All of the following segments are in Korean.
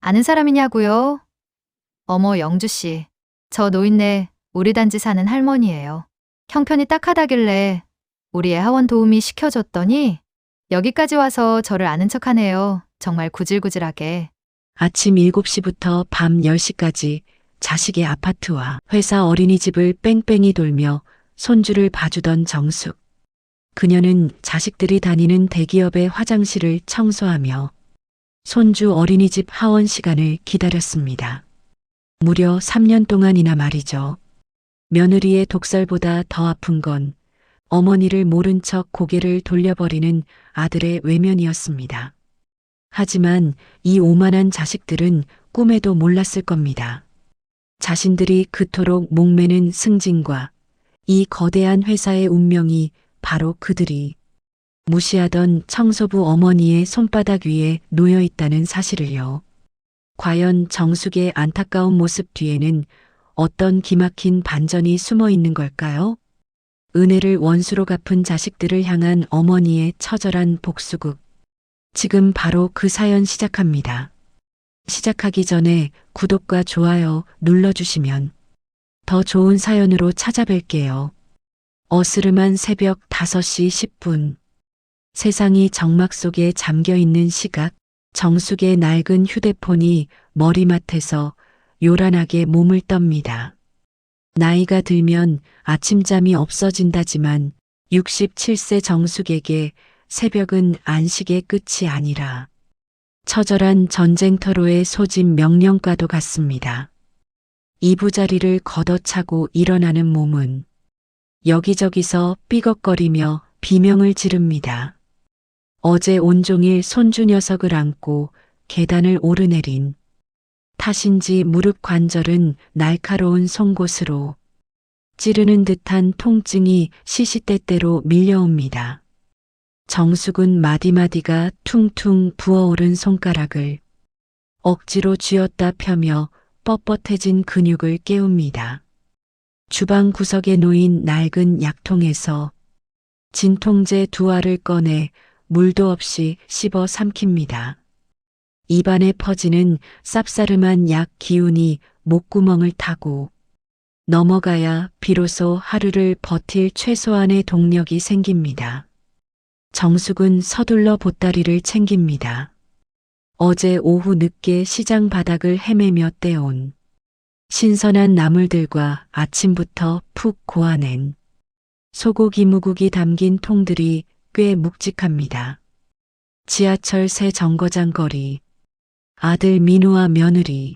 아는 사람이냐고요? 어머, 영주 씨. 저 노인네 우리 단지 사는 할머니예요. 형편이 딱하다길래 우리 애 하원 도우미 시켜줬더니 여기까지 와서 저를 아는 척하네요. 정말 구질구질하게. 아침 7시부터 밤 10시까지 자식의 아파트와 회사 어린이집을 뺑뺑이 돌며 손주를 봐주던 정숙. 그녀는 자식들이 다니는 대기업의 화장실을 청소하며 손주 어린이집 하원 시간을 기다렸습니다. 무려 3년 동안이나 말이죠. 며느리의 독설보다 더 아픈 건 어머니를 모른 척 고개를 돌려버리는 아들의 외면이었습니다. 하지만 이 오만한 자식들은 꿈에도 몰랐을 겁니다. 자신들이 그토록 목매는 승진과 이 거대한 회사의 운명이 바로 그들이 무시하던 청소부 어머니의 손바닥 위에 놓여 있다는 사실을요. 과연 정숙의 안타까운 모습 뒤에는 어떤 기막힌 반전이 숨어 있는 걸까요? 은혜를 원수로 갚은 자식들을 향한 어머니의 처절한 복수극. 지금 바로 그 사연 시작합니다. 시작하기 전에 구독과 좋아요 눌러주시면 더 좋은 사연으로 찾아뵐게요. 어스름한 새벽 5시 10분. 세상이 정막 속에 잠겨 있는 시각, 정숙의 낡은 휴대폰이 머리맡에서 요란하게 몸을 떱니다. 나이가 들면 아침잠이 없어진다지만 67세 정숙에게 새벽은 안식의 끝이 아니라 처절한 전쟁터로의 소집 명령과도 같습니다. 이부자리를 걷어차고 일어나는 몸은 여기저기서 삐걱거리며 비명을 지릅니다. 어제 온종일 손주 녀석을 안고 계단을 오르내린 탓인지 무릎 관절은 날카로운 송곳으로 찌르는 듯한 통증이 시시때때로 밀려옵니다. 정숙은 마디마디가 퉁퉁 부어오른 손가락을 억지로 쥐었다 펴며 뻣뻣해진 근육을 깨웁니다. 주방 구석에 놓인 낡은 약통에서 진통제 2알을 꺼내 물도 없이 씹어 삼킵니다. 입안에 퍼지는 쌉싸름한 약 기운이 목구멍을 타고 넘어가야 비로소 하루를 버틸 최소한의 동력이 생깁니다. 정숙은 서둘러 보따리를 챙깁니다. 어제 오후 늦게 시장 바닥을 헤매며 떼온 신선한 나물들과 아침부터 푹 고아낸 소고기 무국이 담긴 통들이 꽤 묵직합니다. 지하철 새 정거장 거리, 아들 민우와 며느리,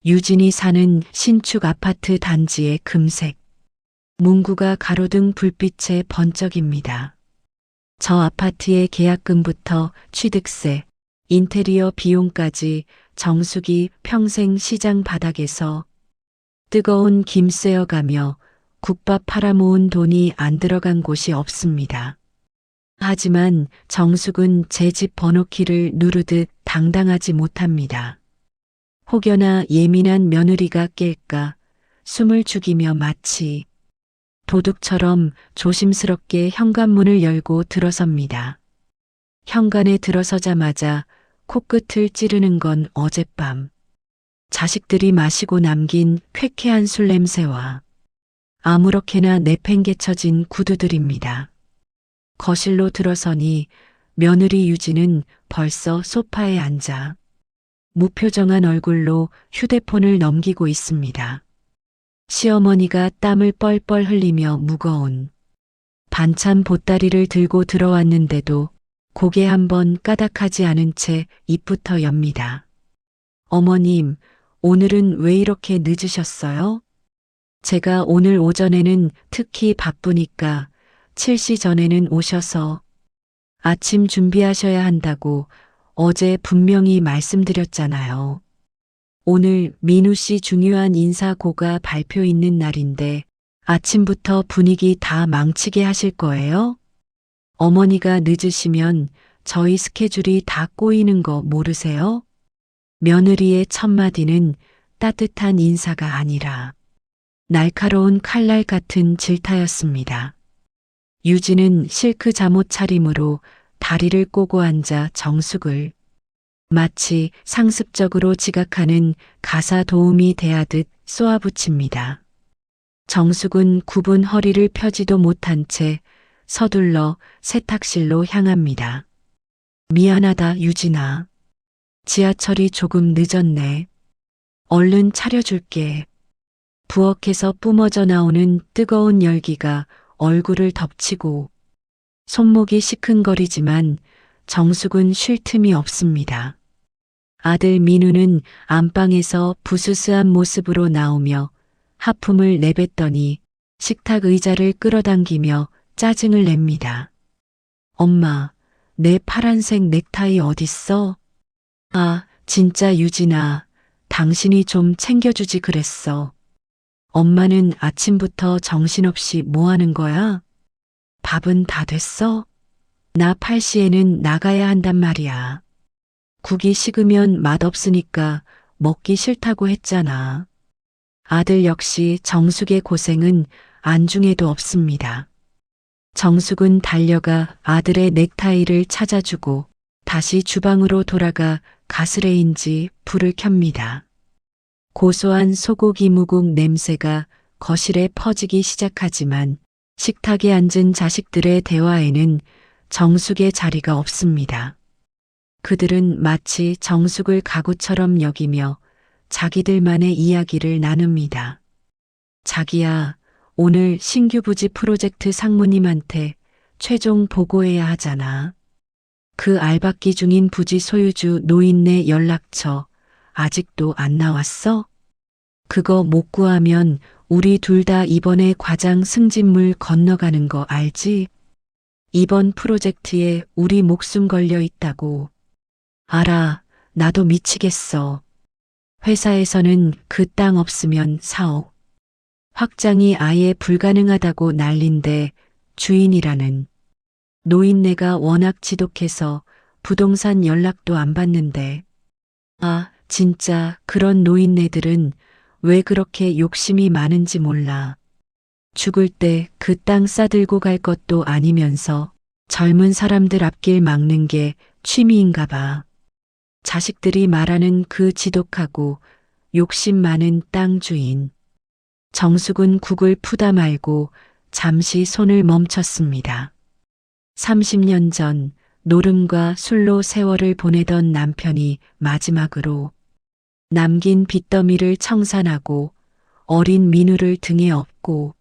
유진이 사는 신축 아파트 단지의 금색, 문구가 가로등 불빛에 번쩍입니다. 저 아파트의 계약금부터 취득세, 인테리어 비용까지 정숙이 평생 시장 바닥에서 뜨거운 김 쐬어가며 국밥 팔아모은 돈이 안 들어간 곳이 없습니다. 하지만 정숙은 제 집 번호키를 누르듯 당당하지 못합니다. 혹여나 예민한 며느리가 깰까 숨을 죽이며 마치 도둑처럼 조심스럽게 현관문을 열고 들어섭니다. 현관에 들어서자마자 코끝을 찌르는 건 어젯밤 자식들이 마시고 남긴 쾌쾌한 술 냄새와 아무렇게나 내팽개쳐진 구두들입니다. 거실로 들어서니 며느리 유진은 벌써 소파에 앉아 무표정한 얼굴로 휴대폰을 넘기고 있습니다. 시어머니가 땀을 뻘뻘 흘리며 무거운 반찬 보따리를 들고 들어왔는데도 고개 한번 까닥하지 않은 채 입부터 엽니다. 어머님, 오늘은 왜 이렇게 늦으셨어요? 제가 오늘 오전에는 특히 바쁘니까 7시 전에는 오셔서 아침 준비하셔야 한다고 어제 분명히 말씀드렸잖아요. 오늘 민우 씨 중요한 인사고가 발표 있는 날인데 아침부터 분위기 다 망치게 하실 거예요? 어머니가 늦으시면 저희 스케줄이 다 꼬이는 거 모르세요? 며느리의 첫마디는 따뜻한 인사가 아니라 날카로운 칼날 같은 질타였습니다. 유진은 실크 잠옷 차림으로 다리를 꼬고 앉아 정숙을 마치 상습적으로 지각하는 가사 도우미 대하듯 쏘아붙입니다. 정숙은 굽은 허리를 펴지도 못한 채 서둘러 세탁실로 향합니다. 미안하다, 유진아. 지하철이 조금 늦었네. 얼른 차려줄게. 부엌에서 뿜어져 나오는 뜨거운 열기가 얼굴을 덮치고 손목이 시큰거리지만 정숙은 쉴 틈이 없습니다. 아들 민우는 안방에서 부스스한 모습으로 나오며 하품을 내뱉더니 식탁 의자를 끌어당기며 짜증을 냅니다. 엄마, 내 파란색 넥타이 어딨어? 아, 진짜 유진아, 당신이 좀 챙겨주지 그랬어. 엄마는 아침부터 정신없이 뭐 하는 거야? 밥은 다 됐어? 나 8시에는 나가야 한단 말이야. 국이 식으면 맛없으니까 먹기 싫다고 했잖아. 아들 역시 정숙의 고생은 안중에도 없습니다. 정숙은 달려가 아들의 넥타이를 찾아주고 다시 주방으로 돌아가 가스레인지 불을 켭니다. 고소한 소고기 무국 냄새가 거실에 퍼지기 시작하지만 식탁에 앉은 자식들의 대화에는 정숙의 자리가 없습니다. 그들은 마치 정숙을 가구처럼 여기며 자기들만의 이야기를 나눕니다. 자기야, 오늘 신규 부지 프로젝트 상무님한테 최종 보고해야 하잖아. 그 알박기 중인 부지 소유주 노인네 연락처 아직도 안 나왔어? 그거 못 구하면 우리 둘 다 이번에 과장 승진물 건너가는 거 알지? 이번 프로젝트에 우리 목숨 걸려 있다고. 알아, 나도 미치겠어. 회사에서는 그 땅 없으면 4억. 확장이 아예 불가능하다고 난린데 주인이라는. 노인네가 워낙 지독해서 부동산 연락도 안 받는데. 아, 진짜 그런 노인네들은 왜 그렇게 욕심이 많은지 몰라. 죽을 때 그 땅 싸들고 갈 것도 아니면서 젊은 사람들 앞길 막는 게 취미인가 봐. 자식들이 말하는 그 지독하고 욕심 많은 땅 주인. 정숙은 국을 푸다 말고 잠시 손을 멈췄습니다. 30년 전 노름과 술로 세월을 보내던 남편이 마지막으로 남긴 빚더미를 청산하고 어린 민우를 등에 업고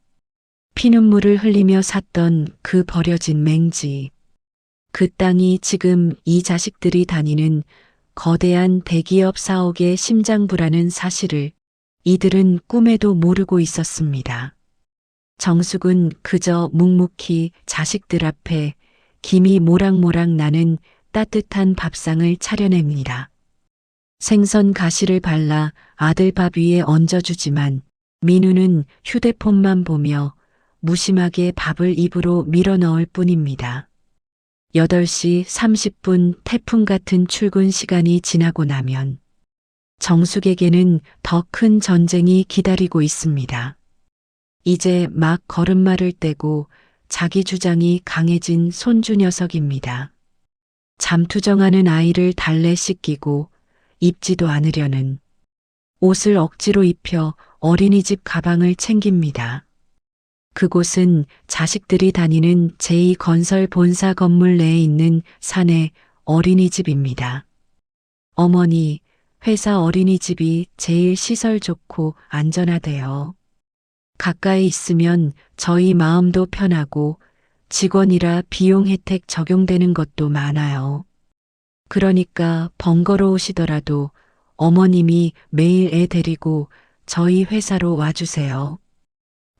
피눈물을 흘리며 샀던 그 버려진 맹지. 그 땅이 지금 이 자식들이 다니는 거대한 대기업 사옥의 심장부라는 사실을 이들은 꿈에도 모르고 있었습니다. 정숙은 그저 묵묵히 자식들 앞에 김이 모락모락 나는 따뜻한 밥상을 차려냅니다. 생선 가시를 발라 아들 밥 위에 얹어주지만 민우는 휴대폰만 보며 무심하게 밥을 입으로 밀어 넣을 뿐입니다. 8시 30분 태풍 같은 출근 시간이 지나고 나면 정숙에게는 더 큰 전쟁이 기다리고 있습니다. 이제 막 걸음마를 떼고 자기 주장이 강해진 손주 녀석입니다. 잠투정하는 아이를 달래 씻기고 입지도 않으려는 옷을 억지로 입혀 어린이집 가방을 챙깁니다. 그곳은 자식들이 다니는 제2건설 본사 건물 내에 있는 사내 어린이집입니다. 어머니, 회사 어린이집이 제일 시설 좋고 안전하대요. 가까이 있으면 저희 마음도 편하고 직원이라 비용 혜택 적용되는 것도 많아요. 그러니까 번거로우시더라도 어머님이 매일 애 데리고 저희 회사로 와주세요.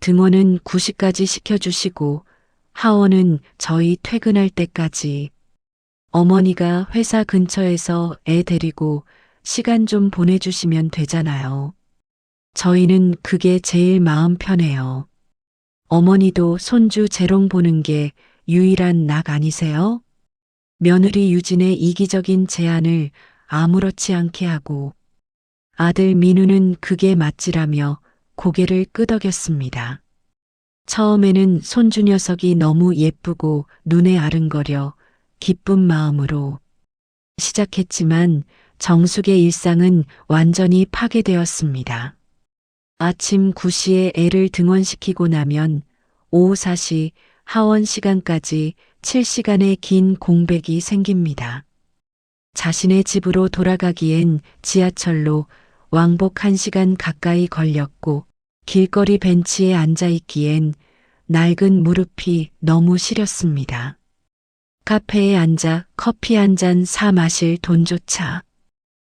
등원은 9시까지 시켜주시고 하원은 저희 퇴근할 때까지. 어머니가 회사 근처에서 애 데리고 시간 좀 보내주시면 되잖아요. 저희는 그게 제일 마음 편해요. 어머니도 손주 재롱 보는 게 유일한 낙 아니세요? 며느리 유진의 이기적인 제안을 아무렇지 않게 하고 아들 민우는 그게 맞지라며 고개를 끄덕였습니다. 처음에는 손주 녀석이 너무 예쁘고 눈에 아른거려 기쁜 마음으로 시작했지만 정숙의 일상은 완전히 파괴되었습니다. 아침 9시에 애를 등원시키고 나면 오후 4시 하원 시간까지 7시간의 긴 공백이 생깁니다. 자신의 집으로 돌아가기엔 지하철로 왕복 1시간 가까이 걸렸고 길거리 벤치에 앉아 있기엔 낡은 무릎이 너무 시렸습니다. 카페에 앉아 커피 한 잔 사 마실 돈조차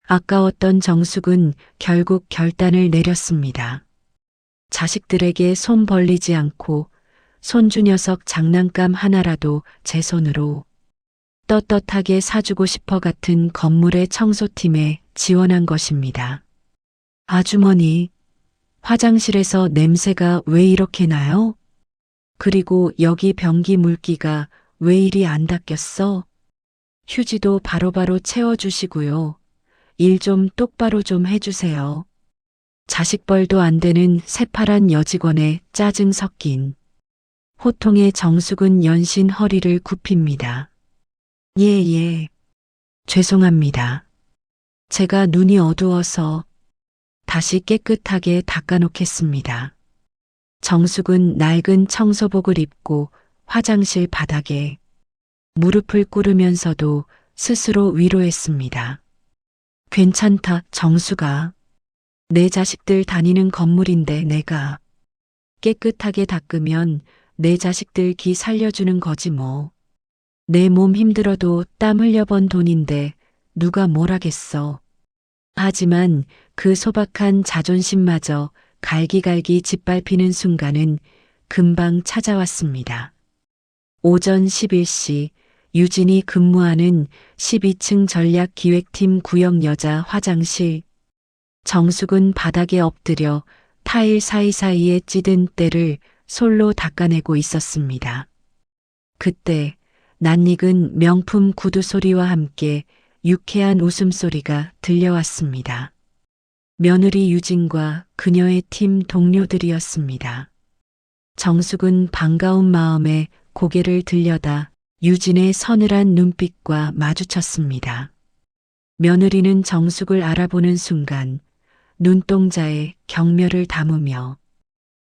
아까웠던 정숙은 결국 결단을 내렸습니다. 자식들에게 손 벌리지 않고 손주 녀석 장난감 하나라도 제 손으로 떳떳하게 사주고 싶어 같은 건물의 청소팀에 지원한 것입니다. 아주머니, 화장실에서 냄새가 왜 이렇게 나요? 그리고 여기 변기 물기가 왜 이리 안 닦였어? 휴지도 바로바로 채워주시고요. 일 좀 똑바로 좀 해주세요. 자식벌도 안 되는 새파란 여직원의 짜증 섞인 호통에 정숙은 연신 허리를 굽힙니다. 예. 죄송합니다. 제가 눈이 어두워서 다시 깨끗하게 닦아놓겠습니다. 정숙은 낡은 청소복을 입고 화장실 바닥에 무릎을 꿇으면서도 스스로 위로했습니다. 괜찮다, 정숙아. 내 자식들 다니는 건물인데 내가 깨끗하게 닦으면 내 자식들 기 살려주는 거지 뭐. 내 몸 힘들어도 땀 흘려번 돈인데 누가 뭘 하겠어. 하지만 그 소박한 자존심마저 갈기갈기 짓밟히는 순간은 금방 찾아왔습니다. 오전 11시 유진이 근무하는 12층 전략기획팀 구역 여자 화장실. 정숙은 바닥에 엎드려 타일 사이사이에 찌든 때를 솔로 닦아내고 있었습니다. 그때 낯익은 명품 구두 소리와 함께 유쾌한 웃음소리가 들려왔습니다. 며느리 유진과 그녀의 팀 동료들이었습니다. 정숙은 반가운 마음에 고개를 들여다 유진의 서늘한 눈빛과 마주쳤습니다. 며느리는 정숙을 알아보는 순간 눈동자에 경멸을 담으며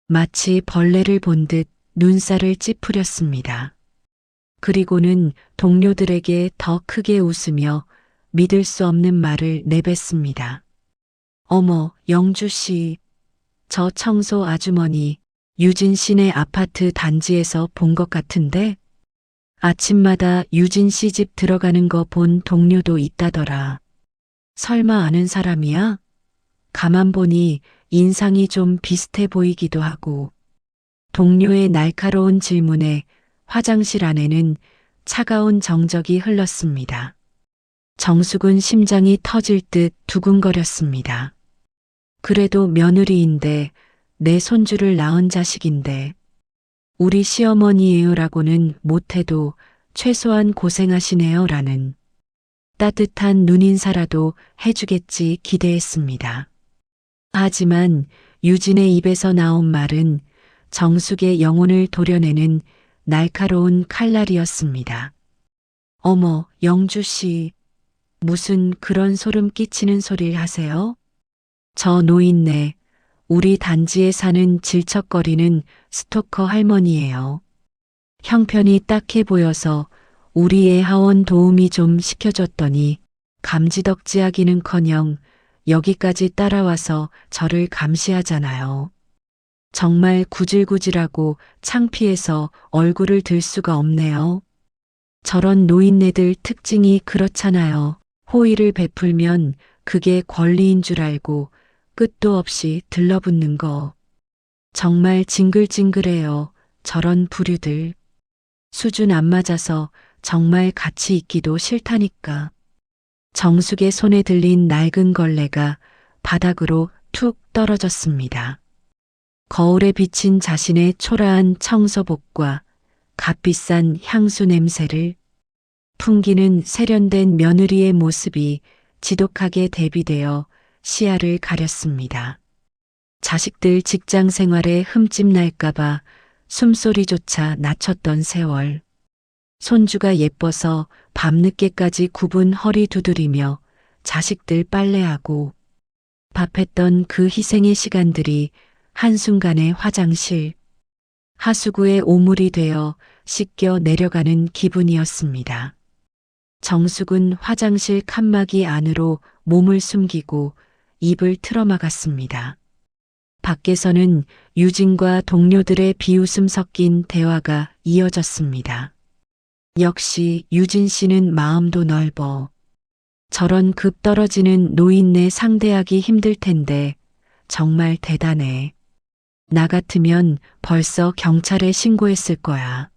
마치 벌레를 본 듯 눈살을 찌푸렸습니다. 그리고는 동료들에게 더 크게 웃으며 믿을 수 없는 말을 내뱉습니다. 어머, 영주 씨. 저 청소 아주머니 유진 씨네 아파트 단지에서 본 것 같은데? 아침마다 유진 씨 집 들어가는 거 본 동료도 있다더라. 설마 아는 사람이야? 가만 보니 인상이 좀 비슷해 보이기도 하고. 동료의 날카로운 질문에 화장실 안에는 차가운 정적이 흘렀습니다. 정숙은 심장이 터질 듯 두근거렸습니다. 그래도 며느리인데 내 손주를 낳은 자식인데 우리 시어머니예요라고는 못해도 최소한 고생하시네요라는 따뜻한 눈인사라도 해주겠지 기대했습니다. 하지만 유진의 입에서 나온 말은 정숙의 영혼을 도려내는 날카로운 칼날이었습니다. 어머, 영주 씨. 무슨 그런 소름 끼치는 소리를 하세요? 저 노인네, 우리 단지에 사는 질척거리는 스토커 할머니예요. 형편이 딱해 보여서 우리 애 하원 도우미 좀 시켜줬더니 감지덕지하기는커녕 여기까지 따라와서 저를 감시하잖아요. 정말 구질구질하고 창피해서 얼굴을 들 수가 없네요. 저런 노인네들 특징이 그렇잖아요. 호의를 베풀면 그게 권리인 줄 알고 끝도 없이 들러붙는 거. 정말 징글징글해요. 저런 부류들. 수준 안 맞아서 정말 같이 있기도 싫다니까. 정숙의 손에 들린 낡은 걸레가 바닥으로 툭 떨어졌습니다. 거울에 비친 자신의 초라한 청소복과 값비싼 향수 냄새를 풍기는 세련된 며느리의 모습이 지독하게 대비되어 시야를 가렸습니다. 자식들 직장 생활에 흠집 날까봐 숨소리조차 낮췄던 세월. 손주가 예뻐서 밤늦게까지 굽은 허리 두드리며 자식들 빨래하고 밥했던 그 희생의 시간들이 한순간에 화장실, 하수구에 오물이 되어 씻겨 내려가는 기분이었습니다. 정숙은 화장실 칸막이 안으로 몸을 숨기고 입을 틀어막았습니다. 밖에서는 유진과 동료들의 비웃음 섞인 대화가 이어졌습니다. 역시 유진 씨는 마음도 넓어. 저런 급 떨어지는 노인네 상대하기 힘들 텐데 정말 대단해. 나 같으면 벌써 경찰에 신고했을 거야.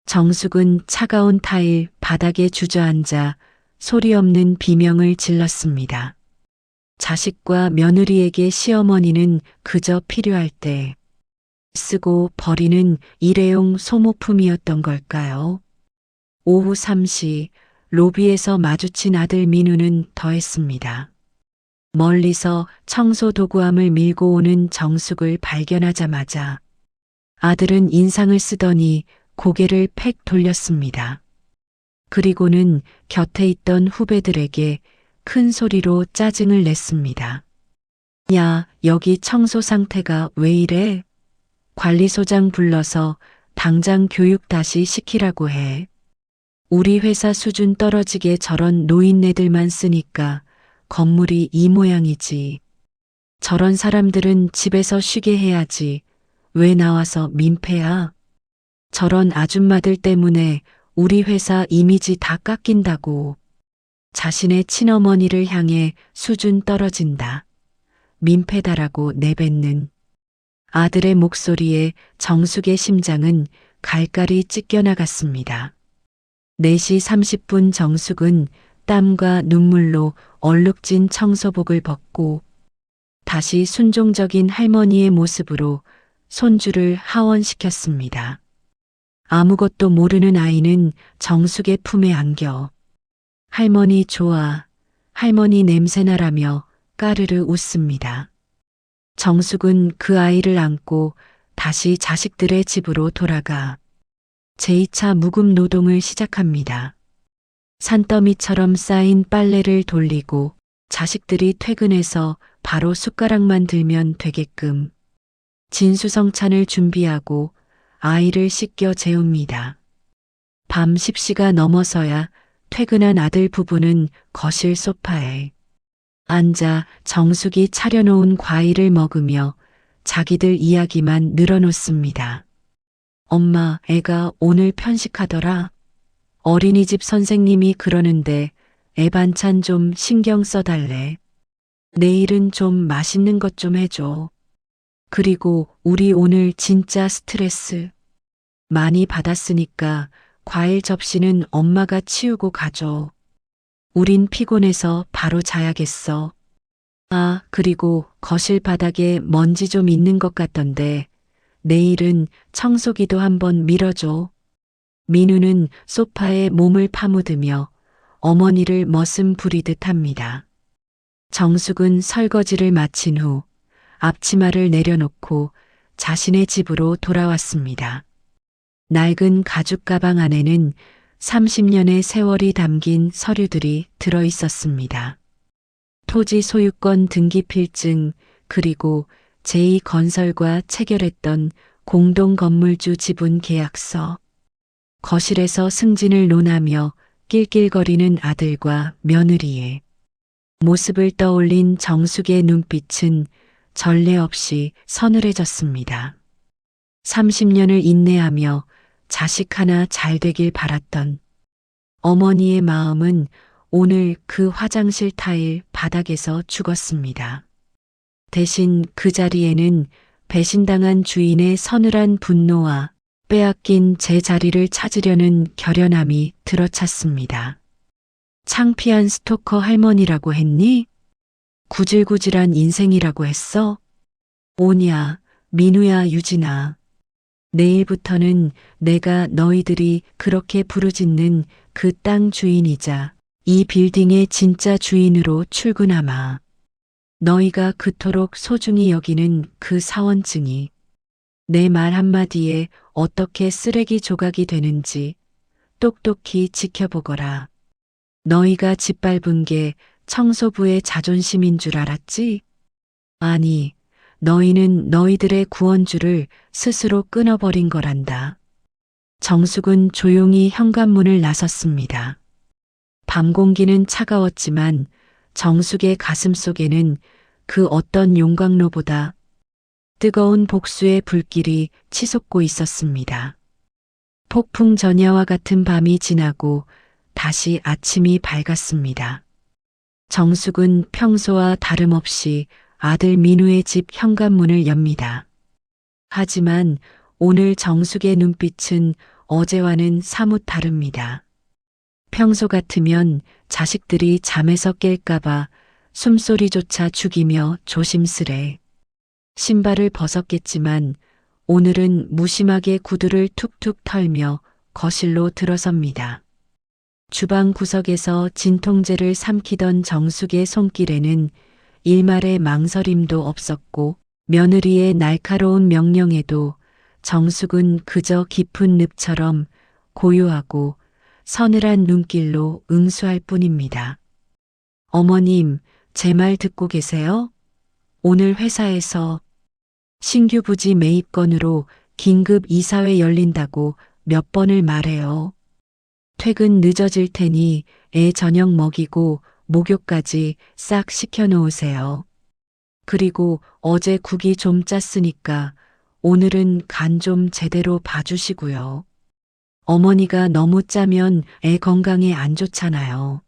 정숙은 차가운 타일 바닥에 주저앉아 소리 없는 비명을 질렀습니다. 자식과 며느리에게 시어머니는 그저 필요할 때 쓰고 버리는 일회용 소모품이었던 걸까요? 오후 3시 로비에서 마주친 아들 민우는 더했습니다. 멀리서 청소 도구함을 밀고 오는 정숙을 발견하자마자 아들은 인상을 쓰더니 고개를 팩 돌렸습니다. 그리고는 곁에 있던 후배들에게 큰 소리로 짜증을 냈습니다. 야, 여기 청소 상태가 왜 이래? 관리소장 불러서 당장 교육 다시 시키라고 해. 우리 회사 수준 떨어지게 저런 노인네들만 쓰니까 건물이 이 모양이지. 저런 사람들은 집에서 쉬게 해야지. 왜 나와서 민폐야? 저런 아줌마들 때문에 우리 회사 이미지 다 깎인다고. 자신의 친어머니를 향해 수준 떨어진다. 민폐다라고 내뱉는 아들의 목소리에 정숙의 심장은 갈갈이 찢겨나갔습니다. 4시 30분 정숙은 땀과 눈물로 얼룩진 청소복을 벗고 다시 순종적인 할머니의 모습으로 손주를 하원시켰습니다. 아무것도 모르는 아이는 정숙의 품에 안겨 할머니 좋아, 할머니 냄새나라며 까르르 웃습니다. 정숙은 그 아이를 안고 다시 자식들의 집으로 돌아가 제2차 묵음 노동을 시작합니다. 산더미처럼 쌓인 빨래를 돌리고 자식들이 퇴근해서 바로 숟가락만 들면 되게끔 진수성찬을 준비하고 아이를 씻겨 재웁니다. 밤 10시가 넘어서야 퇴근한 아들 부부는 거실 소파에 앉아 정숙이 차려놓은 과일을 먹으며 자기들 이야기만 늘어놓습니다. 엄마, 애가 오늘 편식하더라. 어린이집 선생님이 그러는데 애 반찬 좀 신경 써달래. 내일은 좀 맛있는 것 좀 해줘. 그리고 우리 오늘 진짜 스트레스 많이 받았으니까 과일 접시는 엄마가 치우고 가줘. 우린 피곤해서 바로 자야겠어. 아, 그리고 거실 바닥에 먼지 좀 있는 것 같던데 내일은 청소기도 한번 밀어줘. 민우는 소파에 몸을 파묻으며 어머니를 머슴 부리듯 합니다. 정숙은 설거지를 마친 후 앞치마를 내려놓고 자신의 집으로 돌아왔습니다. 낡은 가죽 가방 안에는 30년의 세월이 담긴 서류들이 들어 있었습니다. 토지 소유권 등기필증 그리고 제2건설과 체결했던 공동건물주 지분 계약서. 거실에서 승진을 논하며 낄낄거리는 아들과 며느리의 모습을 떠올린 정숙의 눈빛은 전례 없이 서늘해졌습니다. 30년을 인내하며 자식 하나 잘 되길 바랐던 어머니의 마음은 오늘 그 화장실 타일 바닥에서 죽었습니다. 대신 그 자리에는 배신당한 주인의 서늘한 분노와 빼앗긴 제 자리를 찾으려는 결연함이 들어찼습니다. 창피한 스토커 할머니라고 했니? 구질구질한 인생이라고 했어? 오냐, 민우야, 유진아. 내일부터는 내가 너희들이 그렇게 부르짖는 그 땅 주인이자 이 빌딩의 진짜 주인으로 출근하마. 너희가 그토록 소중히 여기는 그 사원증이 내 말 한마디에 어떻게 쓰레기 조각이 되는지 똑똑히 지켜보거라. 너희가 짓밟은 게 청소부의 자존심인 줄 알았지? 아니, 너희는 너희들의 구원줄을 스스로 끊어버린 거란다. 정숙은 조용히 현관문을 나섰습니다. 밤 공기는 차가웠지만 정숙의 가슴 속에는 그 어떤 용광로보다 뜨거운 복수의 불길이 치솟고 있었습니다. 폭풍 전야와 같은 밤이 지나고 다시 아침이 밝았습니다. 정숙은 평소와 다름없이 아들 민우의 집 현관문을 엽니다. 하지만 오늘 정숙의 눈빛은 어제와는 사뭇 다릅니다. 평소 같으면 자식들이 잠에서 깰까봐 숨소리조차 죽이며 조심스레 신발을 벗었겠지만 오늘은 무심하게 구두를 툭툭 털며 거실로 들어섭니다. 주방 구석에서 진통제를 삼키던 정숙의 손길에는 일말의 망설임도 없었고 며느리의 날카로운 명령에도 정숙은 그저 깊은 늪처럼 고요하고 서늘한 눈길로 응수할 뿐입니다. 어머님, 제 말 듣고 계세요? 오늘 회사에서 신규 부지 매입 건으로 긴급 이사회 열린다고 몇 번을 말해요. 퇴근 늦어질 테니 애 저녁 먹이고 목욕까지 싹 시켜놓으세요. 그리고 어제 국이 좀 짰으니까 오늘은 간 좀 제대로 봐주시고요. 어머니가 너무 짜면 애 건강에 안 좋잖아요.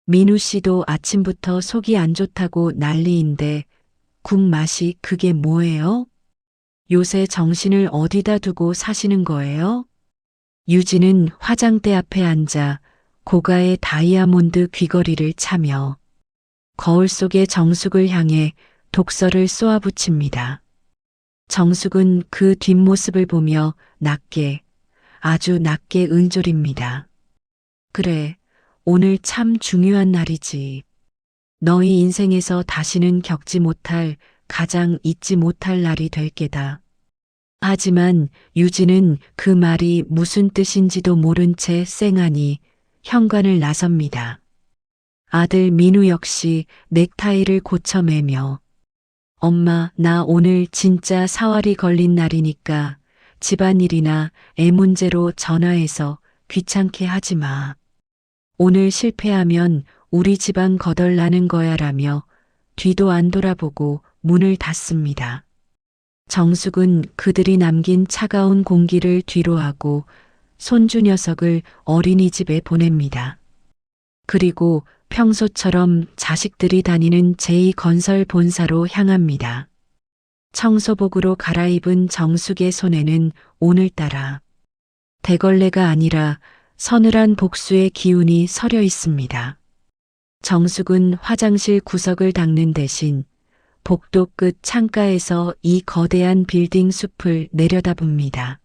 민우 씨도 아침부터 속이 안 좋다고 난리인데 국 맛이 그게 뭐예요? 요새 정신을 어디다 두고 사시는 거예요? 유진은 화장대 앞에 앉아 고가의 다이아몬드 귀걸이를 차며 거울 속의 정숙을 향해 독서를 쏘아붙입니다. 정숙은 그 뒷모습을 보며 낮게, 아주 낮게 은졸입니다. 그래, 오늘 참 중요한 날이지. 너희 인생에서 다시는 겪지 못할, 가장 잊지 못할 날이 될 게다. 하지만 유진은 그 말이 무슨 뜻인지도 모른 채 쌩하니 현관을 나섭니다. 아들 민우 역시 넥타이를 고쳐매며 엄마, 나 오늘 진짜 사활이 걸린 날이니까 집안일이나 애 문제로 전화해서 귀찮게 하지 마. 오늘 실패하면 우리 집안 거덜나는 거야라며 뒤도 안 돌아보고 문을 닫습니다. 정숙은 그들이 남긴 차가운 공기를 뒤로하고 손주 녀석을 어린이집에 보냅니다. 그리고 평소처럼 자식들이 다니는 제2건설 본사로 향합니다. 청소복으로 갈아입은 정숙의 손에는 오늘따라 대걸레가 아니라 서늘한 복수의 기운이 서려 있습니다. 정숙은 화장실 구석을 닦는 대신 복도 끝 창가에서 이 거대한 빌딩 숲을 내려다봅니다.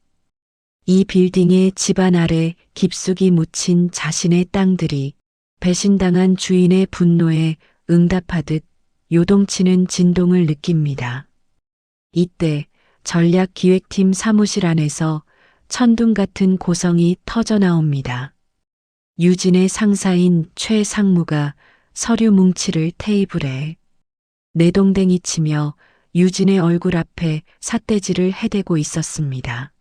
이 빌딩의 집안 아래 깊숙이 묻힌 자신의 땅들이 배신당한 주인의 분노에 응답하듯 요동치는 진동을 느낍니다. 이때 전략기획팀 사무실 안에서 천둥 같은 고성이 터져 나옵니다. 유진의 상사인 최 상무가 서류 뭉치를 테이블에 내동댕이 치며 유진의 얼굴 앞에 삿대질을 해대고 있었습니다.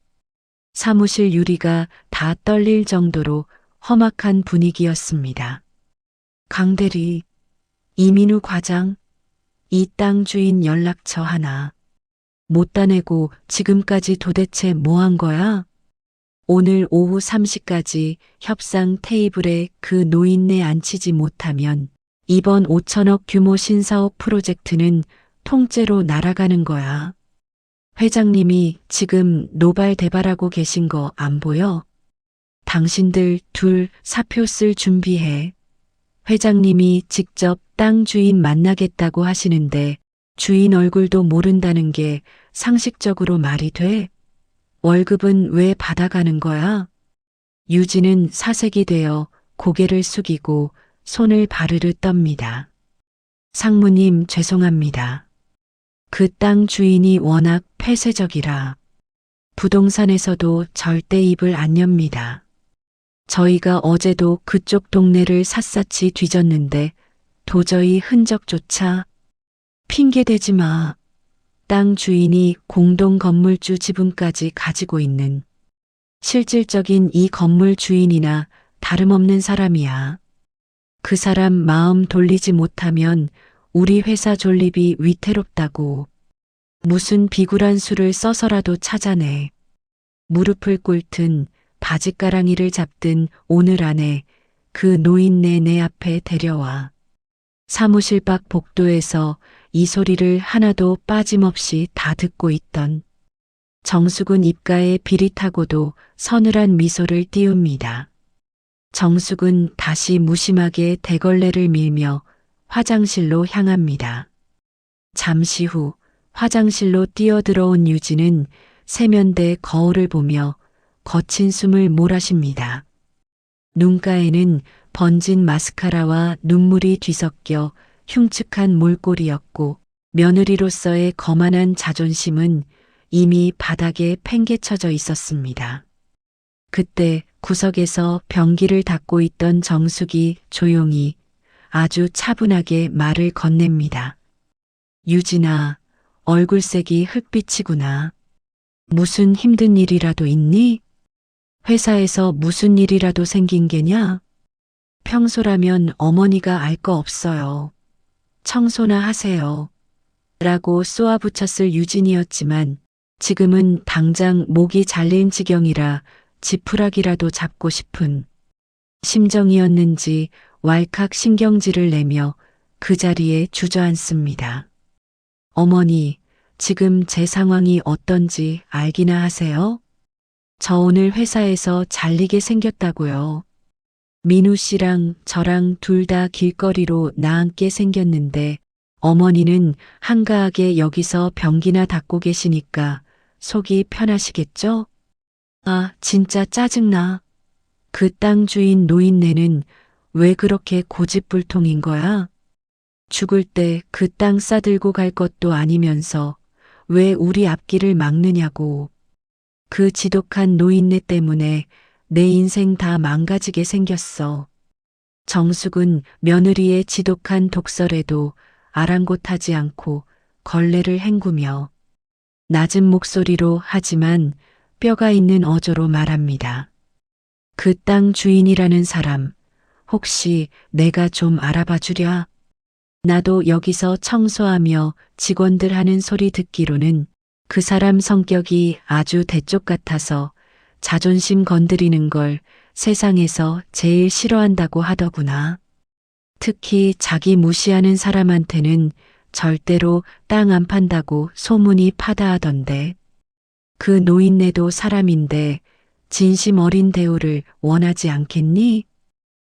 사무실 유리가 다 떨릴 정도로 험악한 분위기였습니다. 강대리, 이민우 과장, 이 땅 주인 연락처 하나 못 따내고 지금까지 도대체 뭐 한 거야? 오늘 오후 3시까지 협상 테이블에 그 노인네 앉히지 못하면 이번 5천억 규모 신사업 프로젝트는 통째로 날아가는 거야. 회장님이 지금 노발대발하고 계신 거 안 보여? 당신들 둘 사표 쓸 준비해. 회장님이 직접 땅 주인 만나겠다고 하시는데 주인 얼굴도 모른다는 게 상식적으로 말이 돼? 월급은 왜 받아가는 거야? 유진은 사색이 되어 고개를 숙이고 손을 바르르 떱니다. 상무님 죄송합니다. 그 땅 주인이 워낙 폐쇄적이라 부동산에서도 절대 입을 안 엽니다. 저희가 어제도 그쪽 동네를 샅샅이 뒤졌는데 도저히 흔적조차 핑계대지 마. 땅 주인이 공동 건물주 지분까지 가지고 있는 실질적인 이 건물 주인이나 다름없는 사람이야. 그 사람 마음 돌리지 못하면 우리 회사 존립이 위태롭다고. 무슨 비굴한 수를 써서라도 찾아내. 무릎을 꿇든 바짓가랑이를 잡든 오늘 안에 그 노인네 내 앞에 데려와. 사무실 밖 복도에서 이 소리를 하나도 빠짐없이 다 듣고 있던 정숙은 입가에 비릿하고도 서늘한 미소를 띄웁니다. 정숙은 다시 무심하게 대걸레를 밀며 화장실로 향합니다. 잠시 후 화장실로 뛰어들어온 유진은 세면대 거울을 보며 거친 숨을 몰아쉽니다. 눈가에는 번진 마스카라와 눈물이 뒤섞여 흉측한 몰골이었고 며느리로서의 거만한 자존심은 이미 바닥에 팽개쳐져 있었습니다. 그때 구석에서 변기를 닦고 있던 정숙이 조용히 아주 차분하게 말을 건넵니다. 유진아, 얼굴색이 흑빛이구나. 무슨 힘든 일이라도 있니? 회사에서 무슨 일이라도 생긴 게냐? 평소라면 어머니가 알 거 없어요. 청소나 하세요. 라고 쏘아붙였을 유진이었지만 지금은 당장 목이 잘린 지경이라 지푸라기라도 잡고 싶은 심정이었는지 왈칵 신경질을 내며 그 자리에 주저앉습니다. 어머니, 지금 제 상황이 어떤지 알기나 하세요? 저 오늘 회사에서 잘리게 생겼다고요. 민우 씨랑 저랑 둘 다 길거리로 나앉게 생겼는데 어머니는 한가하게 여기서 변기나 닦고 계시니까 속이 편하시겠죠? 아, 진짜 짜증나. 그 땅 주인 노인네는 왜 그렇게 고집불통인 거야? 죽을 때 그 땅 싸들고 갈 것도 아니면서 왜 우리 앞길을 막느냐고. 그 지독한 노인네 때문에 내 인생 다 망가지게 생겼어. 정숙은 며느리의 지독한 독설에도 아랑곳하지 않고 걸레를 헹구며 낮은 목소리로 하지만 뼈가 있는 어조로 말합니다. 그 땅 주인이라는 사람, 혹시 내가 좀 알아봐 주랴? 나도 여기서 청소하며 직원들 하는 소리 듣기로는 그 사람 성격이 아주 대쪽 같아서 자존심 건드리는 걸 세상에서 제일 싫어한다고 하더구나. 특히 자기 무시하는 사람한테는 절대로 땅 안 판다고 소문이 파다하던데. 그 노인네도 사람인데 진심 어린 대우를 원하지 않겠니?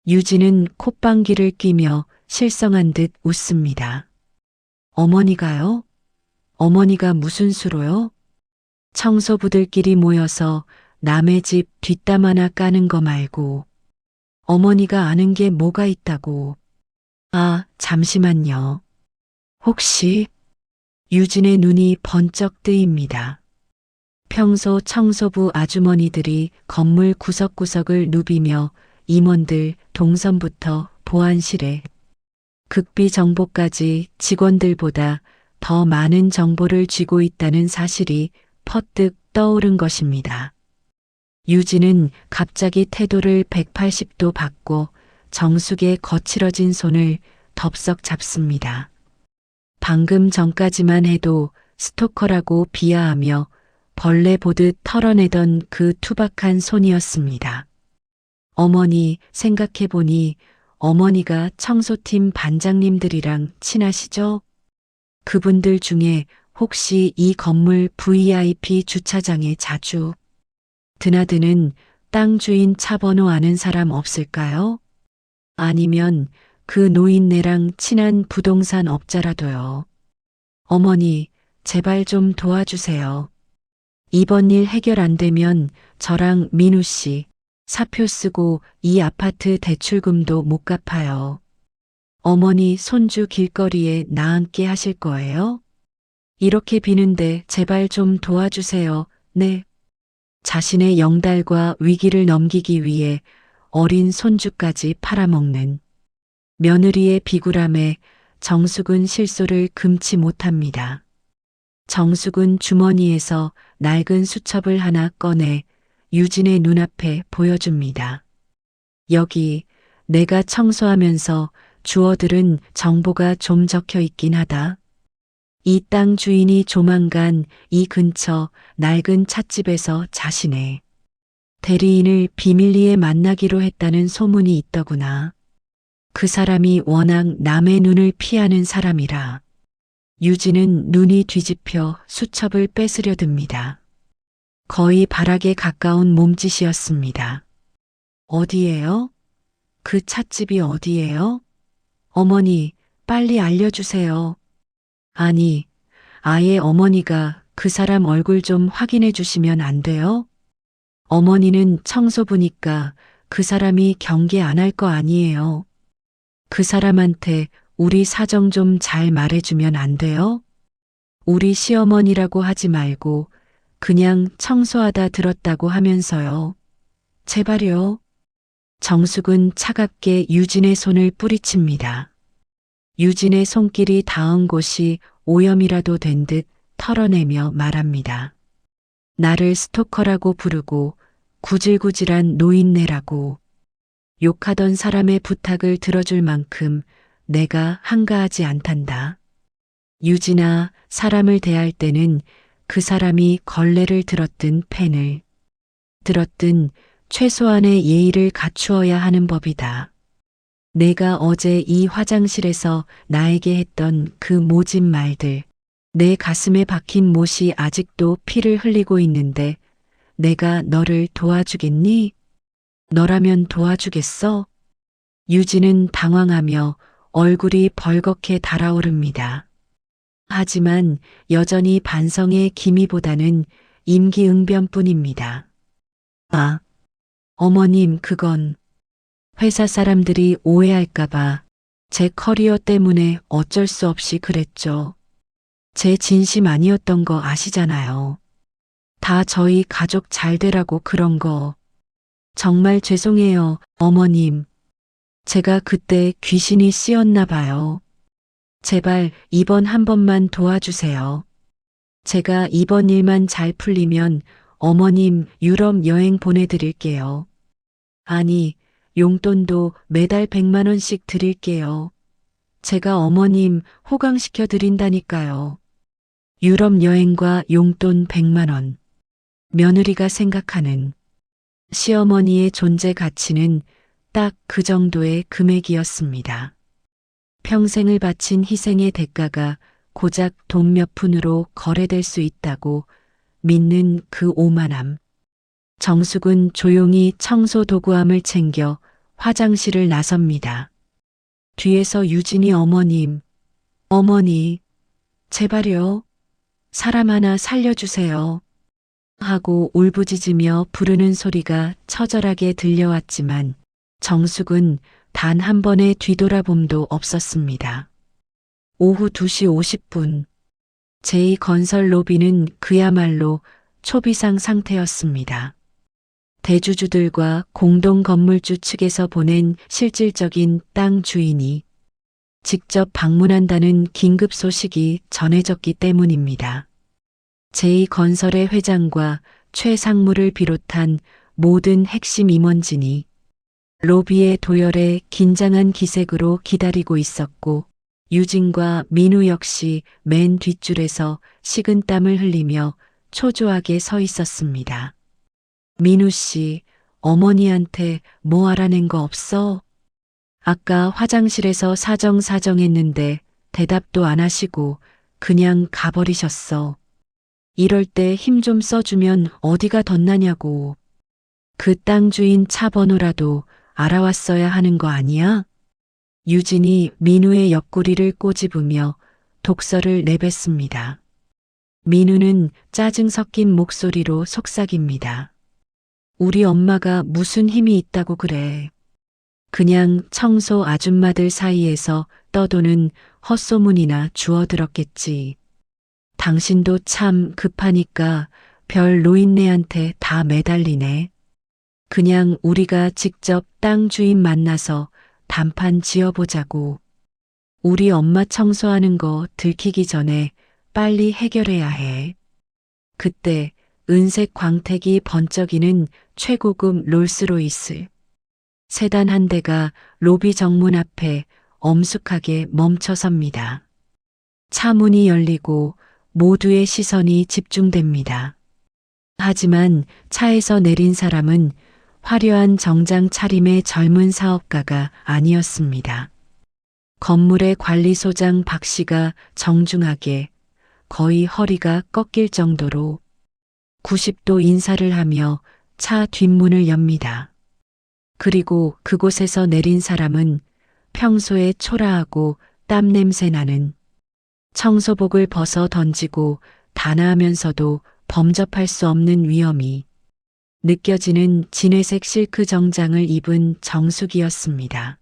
유진은 콧방귀를 뀌며 실성한 듯 웃습니다. 어머니가요? 어머니가 무슨 수로요? 청소부들끼리 모여서 남의 집 뒷담 하나 까는 거 말고 어머니가 아는 게 뭐가 있다고. 아, 잠시만요. 혹시 유진의 눈이 번쩍 뜨입니다. 평소 청소부 아주머니들이 건물 구석구석을 누비며 임원들 동선부터 보안실에 극비 정보까지 직원들보다 더 많은 정보를 쥐고 있다는 사실이 퍼뜩 떠오른 것입니다. 유진은 갑자기 태도를 180도 바꿔 정숙의 거칠어진 손을 덥석 잡습니다. 방금 전까지만 해도 스토커라고 비하하며 벌레 보듯 털어내던 그 투박한 손이었습니다. 어머니, 생각해보니 어머니가 청소팀 반장님들이랑 친하시죠? 그분들 중에 혹시 이 건물 VIP 주차장에 자주 드나드는 땅 주인 차 번호 아는 사람 없을까요? 아니면 그 노인네랑 친한 부동산 업자라도요. 어머니, 제발 좀 도와주세요. 이번 일 해결 안 되면 저랑 민우 씨 사표 쓰고 이 아파트 대출금도 못 갚아요. 어머니 손주 길거리에 나앉게 하실 거예요? 이렇게 비는데 제발 좀 도와주세요. 네. 자신의 영달과 위기를 넘기기 위해 어린 손주까지 팔아먹는 며느리의 비굴함에 정숙은 실소를 금치 못합니다. 정숙은 주머니에서 낡은 수첩을 하나 꺼내 유진의 눈앞에 보여줍니다. 여기 내가 청소하면서 주워들은 정보가 좀 적혀 있긴 하다. 이 땅 주인이 조만간 이 근처 낡은 찻집에서 자신의 대리인을 비밀리에 만나기로 했다는 소문이 있더구나. 그 사람이 워낙 남의 눈을 피하는 사람이라 유진은 눈이 뒤집혀 수첩을 뺏으려 듭니다. 거의 발악에 가까운 몸짓이었습니다. 어디예요? 그 찻집이 어디예요? 어머니, 빨리 알려주세요. 아니, 아예 어머니가 그 사람 얼굴 좀 확인해 주시면 안 돼요? 어머니는 청소부니까 그 사람이 경계 안 할 거 아니에요. 그 사람한테 우리 사정 좀 잘 말해주면 안 돼요? 우리 시어머니라고 하지 말고 그냥 청소하다 들었다고 하면서요. 제발요. 정숙은 차갑게 유진의 손을 뿌리칩니다. 유진의 손길이 닿은 곳이 오염이라도 된 듯 털어내며 말합니다. 나를 스토커라고 부르고 구질구질한 노인네라고 욕하던 사람의 부탁을 들어줄 만큼 내가 한가하지 않단다. 유진아, 사람을 대할 때는 그 사람이 걸레를 들었든 펜을 들었든 최소한의 예의를 갖추어야 하는 법이다. 내가 어제 이 화장실에서 나에게 했던 그 모진 말들, 내 가슴에 박힌 못이 아직도 피를 흘리고 있는데 내가 너를 도와주겠니? 너라면 도와주겠어? 유진은 당황하며 얼굴이 벌겋게 달아오릅니다. 하지만 여전히 반성의 기미보다는 임기응변뿐입니다. 아, 어머님, 그건 회사 사람들이 오해할까봐 제 커리어 때문에 어쩔 수 없이 그랬죠. 제 진심 아니었던 거 아시잖아요. 다 저희 가족 잘 되라고 그런 거. 정말 죄송해요, 어머님. 제가 그때 귀신이 씌었나 봐요. 제발 이번 한 번만 도와주세요. 제가 이번 일만 잘 풀리면 어머님 유럽 여행 보내드릴게요. 아니, 용돈도 매달 100만 원씩 드릴게요. 제가 어머님 호강시켜 드린다니까요. 유럽 여행과 용돈 100만 원. 며느리가 생각하는 시어머니의 존재 가치는 딱 그 정도의 금액이었습니다. 평생을 바친 희생의 대가가 고작 돈 몇 푼으로 거래될 수 있다고 믿는 그 오만함. 정숙은 조용히 청소 도구함을 챙겨 화장실을 나섭니다. 뒤에서 유진이 어머니, 제발요. 사람 하나 살려주세요. 하고 울부짖으며 부르는 소리가 처절하게 들려왔지만 정숙은 단 한 번의 뒤돌아봄도 없었습니다. 오후 2시 50분. 제2건설 로비는 그야말로 초비상 상태였습니다. 대주주들과 공동건물주 측에서 보낸 실질적인 땅 주인이 직접 방문한다는 긴급 소식이 전해졌기 때문입니다. 제2건설의 회장과 최 상무를 비롯한 모든 핵심 임원진이 로비의 도열에 긴장한 기색으로 기다리고 있었고 유진과 민우 역시 맨 뒷줄에서 식은땀을 흘리며 초조하게 서 있었습니다. 민우 씨, 어머니한테 뭐 알아낸 거 없어? 아까 화장실에서 사정했는데 대답도 안 하시고 그냥 가버리셨어. 이럴 때 힘 좀 써주면 어디가 덧나냐고. 그 땅 주인 차 번호라도 알아왔어야 하는 거 아니야? 유진이 민우의 옆구리를 꼬집으며 독설을 내뱉습니다. 민우는 짜증 섞인 목소리로 속삭입니다. 우리 엄마가 무슨 힘이 있다고 그래. 그냥 청소 아줌마들 사이에서 떠도는 헛소문이나 주워들었겠지. 당신도 참 급하니까 별 노인네한테 다 매달리네. 그냥 우리가 직접 땅 주인 만나서 단판 지어보자고. 우리 엄마 청소하는 거 들키기 전에 빨리 해결해야 해. 그때 은색 광택이 번쩍이는 최고급 롤스로이스 세단 한 대가 로비 정문 앞에 엄숙하게 멈춰섭니다. 차 문이 열리고 모두의 시선이 집중됩니다. 하지만 차에서 내린 사람은 화려한 정장 차림의 젊은 사업가가 아니었습니다. 건물의 관리소장 박 씨가 정중하게 거의 허리가 꺾일 정도로 90도 인사를 하며 차 뒷문을 엽니다. 그리고 그곳에서 내린 사람은 평소에 초라하고 땀 냄새 나는 청소복을 벗어 던지고 단아하면서도 범접할 수 없는 위험이 느껴지는 진회색 실크 정장을 입은 정숙이었습니다.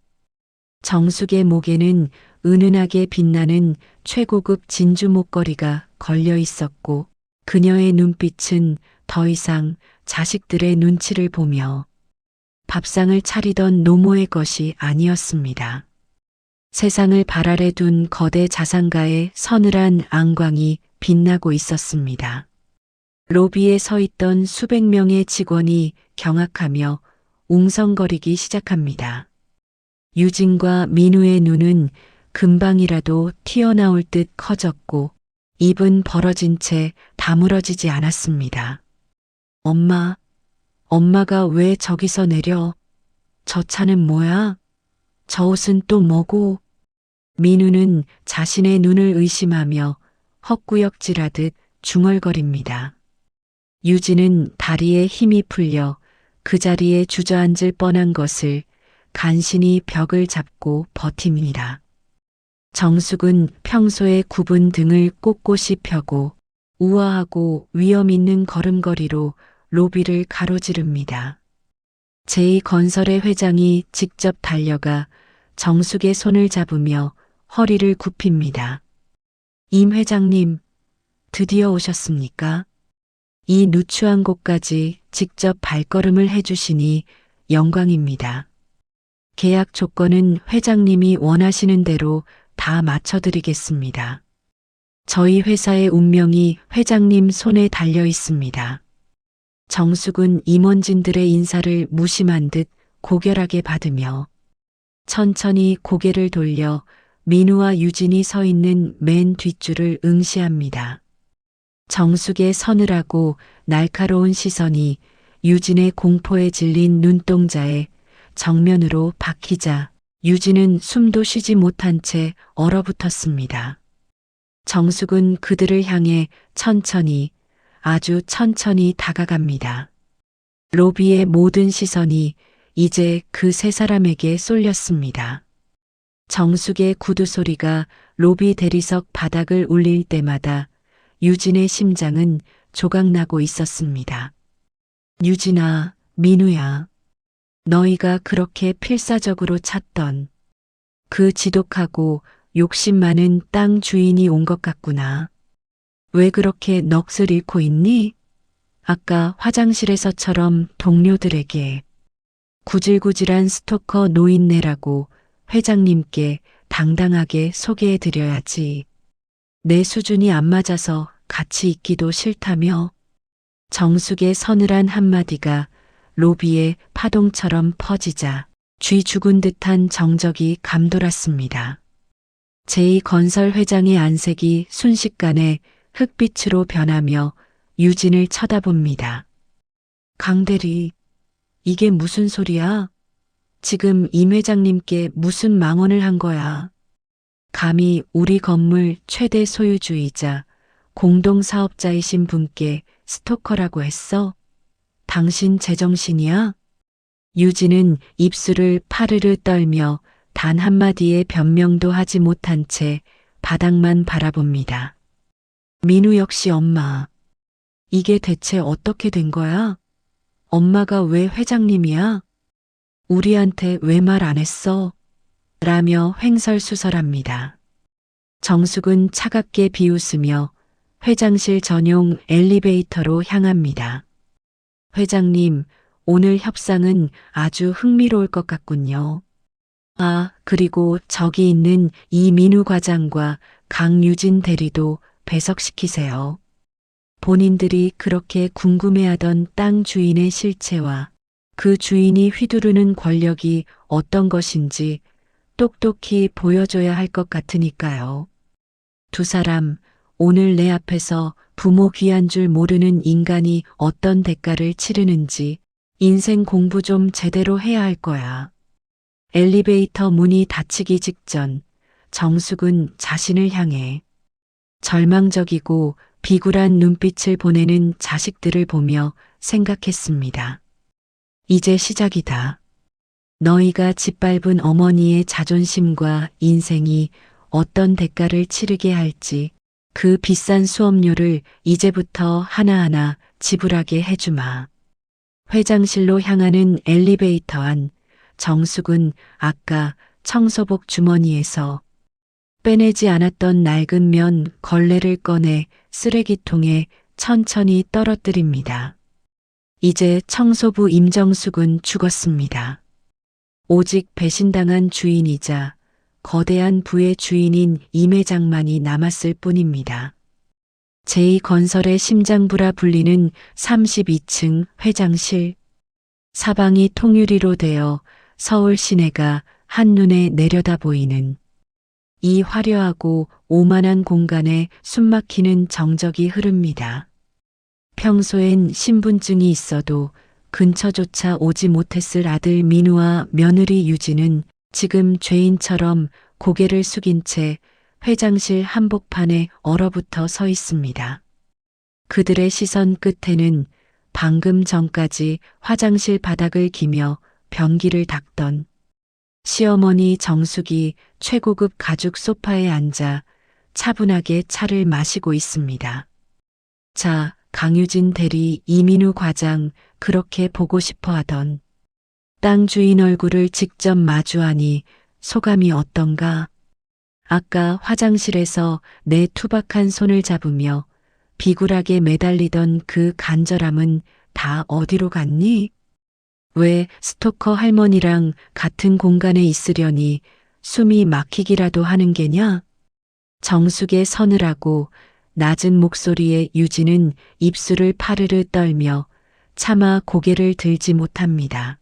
정숙의 목에는 은은하게 빛나는 최고급 진주 목걸이가 걸려 있었고 그녀의 눈빛은 더 이상 자식들의 눈치를 보며 밥상을 차리던 노모의 것이 아니었습니다. 세상을 발 아래 둔 거대 자산가의 서늘한 안광이 빛나고 있었습니다. 로비에 서 있던 수백 명의 직원이 경악하며 웅성거리기 시작합니다. 유진과 민우의 눈은 금방이라도 튀어나올 듯 커졌고 입은 벌어진 채 다물어지지 않았습니다. 엄마가 왜 저기서 내려? 저 차는 뭐야? 저 옷은 또 뭐고? 민우는 자신의 눈을 의심하며 헛구역질하듯 중얼거립니다. 유진은 다리에 힘이 풀려 그 자리에 주저앉을 뻔한 것을 간신히 벽을 잡고 버팁니다. 정숙은 평소에 굽은 등을 꼿꼿이 펴고 우아하고 위험 있는 걸음걸이로 로비를 가로지릅니다. 제2건설의 회장이 직접 달려가 정숙의 손을 잡으며 허리를 굽힙니다. 임 회장님, 드디어 오셨습니까? 이 누추한 곳까지 직접 발걸음을 해주시니 영광입니다. 계약 조건은 회장님이 원하시는 대로 다 맞춰드리겠습니다. 저희 회사의 운명이 회장님 손에 달려 있습니다. 정숙은 임원진들의 인사를 무심한 듯 고결하게 받으며 천천히 고개를 돌려 민우와 유진이 서 있는 맨 뒷줄을 응시합니다. 정숙의 서늘하고 날카로운 시선이 유진의 공포에 질린 눈동자에 정면으로 박히자 유진은 숨도 쉬지 못한 채 얼어붙었습니다. 정숙은 그들을 향해 천천히, 아주 천천히 다가갑니다. 로비의 모든 시선이 이제 그 세 사람에게 쏠렸습니다. 정숙의 구두 소리가 로비 대리석 바닥을 울릴 때마다 유진의 심장은 조각나고 있었습니다. 유진아, 민우야, 너희가 그렇게 필사적으로 찾던 그 지독하고 욕심 많은 땅 주인이 온 것 같구나. 왜 그렇게 넋을 잃고 있니? 아까 화장실에서처럼 동료들에게 구질구질한 스토커 노인네라고 회장님께 당당하게 소개해드려야지. 내 수준이 안 맞아서 같이 있기도 싫다며. 정숙의 서늘한 한마디가 로비에 파동처럼 퍼지자 쥐 죽은 듯한 정적이 감돌았습니다. 제2건설 회장의 안색이 순식간에 흑빛으로 변하며 유진을 쳐다봅니다. 강대리, 이게 무슨 소리야? 지금 임 회장님께 무슨 망언을 한 거야? 감히 우리 건물 최대 소유주이자 공동사업자이신 분께 스토커라고 했어? 당신 제정신이야? 유진은 입술을 파르르 떨며 단 한마디의 변명도 하지 못한 채 바닥만 바라봅니다. 민우 역시 엄마. 이게 대체 어떻게 된 거야? 엄마가 왜 회장님이야? 우리한테 왜 말 안 했어? 라며 횡설수설합니다. 정숙은 차갑게 비웃으며 회장실 전용 엘리베이터로 향합니다. 회장님, 오늘 협상은 아주 흥미로울 것 같군요. 아, 그리고 저기 있는 이민우 과장과 강유진 대리도 배석시키세요. 본인들이 그렇게 궁금해하던 땅 주인의 실체와 그 주인이 휘두르는 권력이 어떤 것인지 똑똑히 보여줘야 할 것 같으니까요. 두 사람, 오늘 내 앞에서 부모 귀한 줄 모르는 인간이 어떤 대가를 치르는지 인생 공부 좀 제대로 해야 할 거야. 엘리베이터 문이 닫히기 직전 정숙은 자신을 향해 절망적이고 비굴한 눈빛을 보내는 자식들을 보며 생각했습니다. 이제 시작이다. 너희가 짓밟은 어머니의 자존심과 인생이 어떤 대가를 치르게 할지 그 비싼 수업료를 이제부터 하나하나 지불하게 해주마. 회장실로 향하는 엘리베이터 안 정숙은 아까 청소복 주머니에서 빼내지 않았던 낡은 면 걸레를 꺼내 쓰레기통에 천천히 떨어뜨립니다. 이제 청소부 임정숙은 죽었습니다. 오직 배신당한 주인이자 거대한 부의 주인인 임 회장만이 남았을 뿐입니다. 제2건설의 심장부라 불리는 32층 회장실. 사방이 통유리로 되어 서울 시내가 한눈에 내려다 보이는 이 화려하고 오만한 공간에 숨막히는 정적이 흐릅니다. 평소엔 신분증이 있어도 근처조차 오지 못했을 아들 민우와 며느리 유진은 지금 죄인처럼 고개를 숙인 채 회장실 한복판에 얼어붙어 서 있습니다. 그들의 시선 끝에는 방금 전까지 화장실 바닥을 기며 변기를 닦던 시어머니 정숙이 최고급 가죽 소파에 앉아 차분하게 차를 마시고 있습니다. 자, 강유진 대리, 이민우 과장, 그렇게 보고 싶어 하던 땅 주인 얼굴을 직접 마주하니 소감이 어떤가? 아까 화장실에서 내 투박한 손을 잡으며 비굴하게 매달리던 그 간절함은 다 어디로 갔니? 왜 스토커 할머니랑 같은 공간에 있으려니 숨이 막히기라도 하는 게냐? 정숙의 서늘하고 낮은 목소리에 유진은 입술을 파르르 떨며 차마 고개를 들지 못합니다.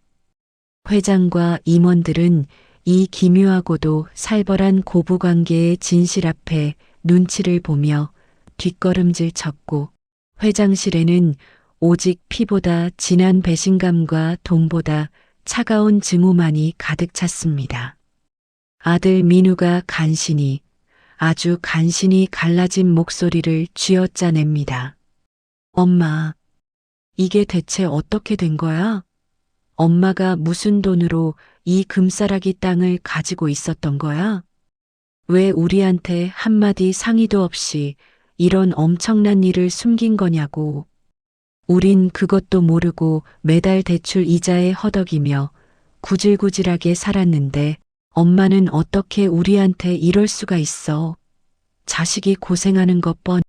회장과 임원들은 이 기묘하고도 살벌한 고부관계의 진실 앞에 눈치를 보며 뒷걸음질 쳤고 회장실에는 오직 피보다 진한 배신감과 돈보다 차가운 증오만이 가득 찼습니다. 아들 민우가 간신히 아주 간신히 갈라진 목소리를 쥐어짜냅니다. 엄마, 이게 대체 어떻게 된 거야? 엄마가 무슨 돈으로 이 금싸라기 땅을 가지고 있었던 거야? 왜 우리한테 한마디 상의도 없이 이런 엄청난 일을 숨긴 거냐고. 우린 그것도 모르고 매달 대출 이자에 허덕이며 구질구질하게 살았는데 엄마는 어떻게 우리한테 이럴 수가 있어. 자식이 고생하는 것 뻔히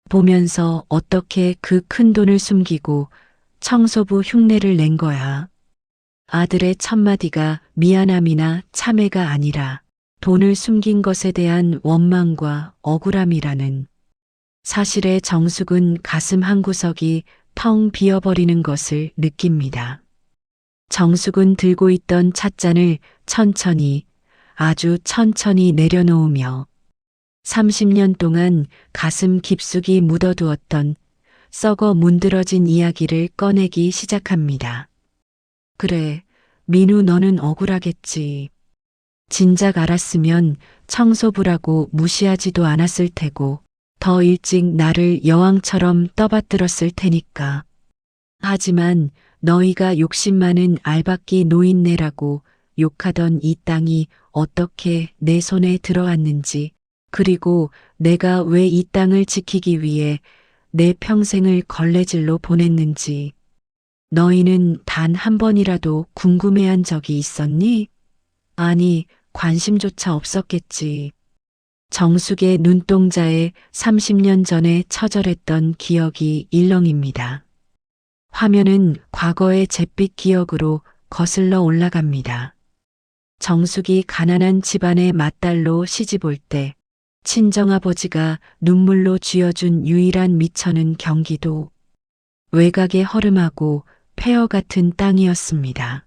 보면서 어떻게 그 큰 돈을 숨기고 청소부 흉내를 낸 거야. 아들의 첫마디가 미안함이나 참회가 아니라 돈을 숨긴 것에 대한 원망과 억울함이라는 사실에 정숙은 가슴 한구석이 텅 비어버리는 것을 느낍니다. 정숙은 들고 있던 찻잔을 천천히, 아주 천천히 내려놓으며 30년 동안 가슴 깊숙이 묻어두었던 썩어 문드러진 이야기를 꺼내기 시작합니다. 그래, 민우 너는 억울하겠지. 진작 알았으면 청소부라고 무시하지도 않았을 테고 더 일찍 나를 여왕처럼 떠받들었을 테니까. 하지만 너희가 욕심 많은 알박기 노인네라고 욕하던 이 땅이 어떻게 내 손에 들어왔는지, 그리고 내가 왜 이 땅을 지키기 위해 내 평생을 걸레질로 보냈는지 너희는 단 한 번이라도 궁금해한 적이 있었니? 아니, 관심조차 없었겠지. 정숙의 눈동자에 30년 전에 처절했던 기억이 일렁입니다. 화면은 과거의 잿빛 기억으로 거슬러 올라갑니다. 정숙이 가난한 집안의 맏딸로 시집 올 때 친정아버지가 눈물로 쥐어준 유일한 미천은 경기도 외곽의 허름하고 폐허 같은 땅이었습니다.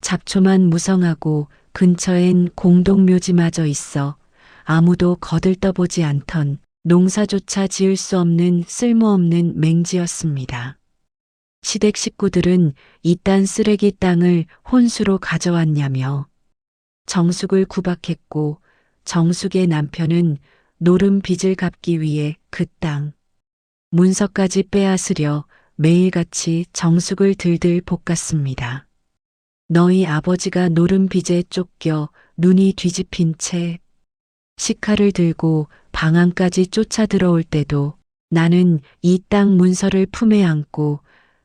잡초만 무성하고 근처엔 공동묘지마저 있어 아무도 거들떠보지 않던 농사조차 지을 수 없는 쓸모없는 맹지였습니다. 시댁 식구들은 이딴 쓰레기 땅을 혼수로 가져왔냐며 정숙을 구박했고 정숙의 남편은 노름 빚을 갚기 위해 그 땅, 문서까지 빼앗으려 매일같이 정숙을 들들 볶았습니다. 너희 아버지가 노름 빚에 쫓겨 눈이 뒤집힌 채 식칼을 들고 방 안까지 쫓아 들어올 때도 나는 이 땅 문서를 품에 안고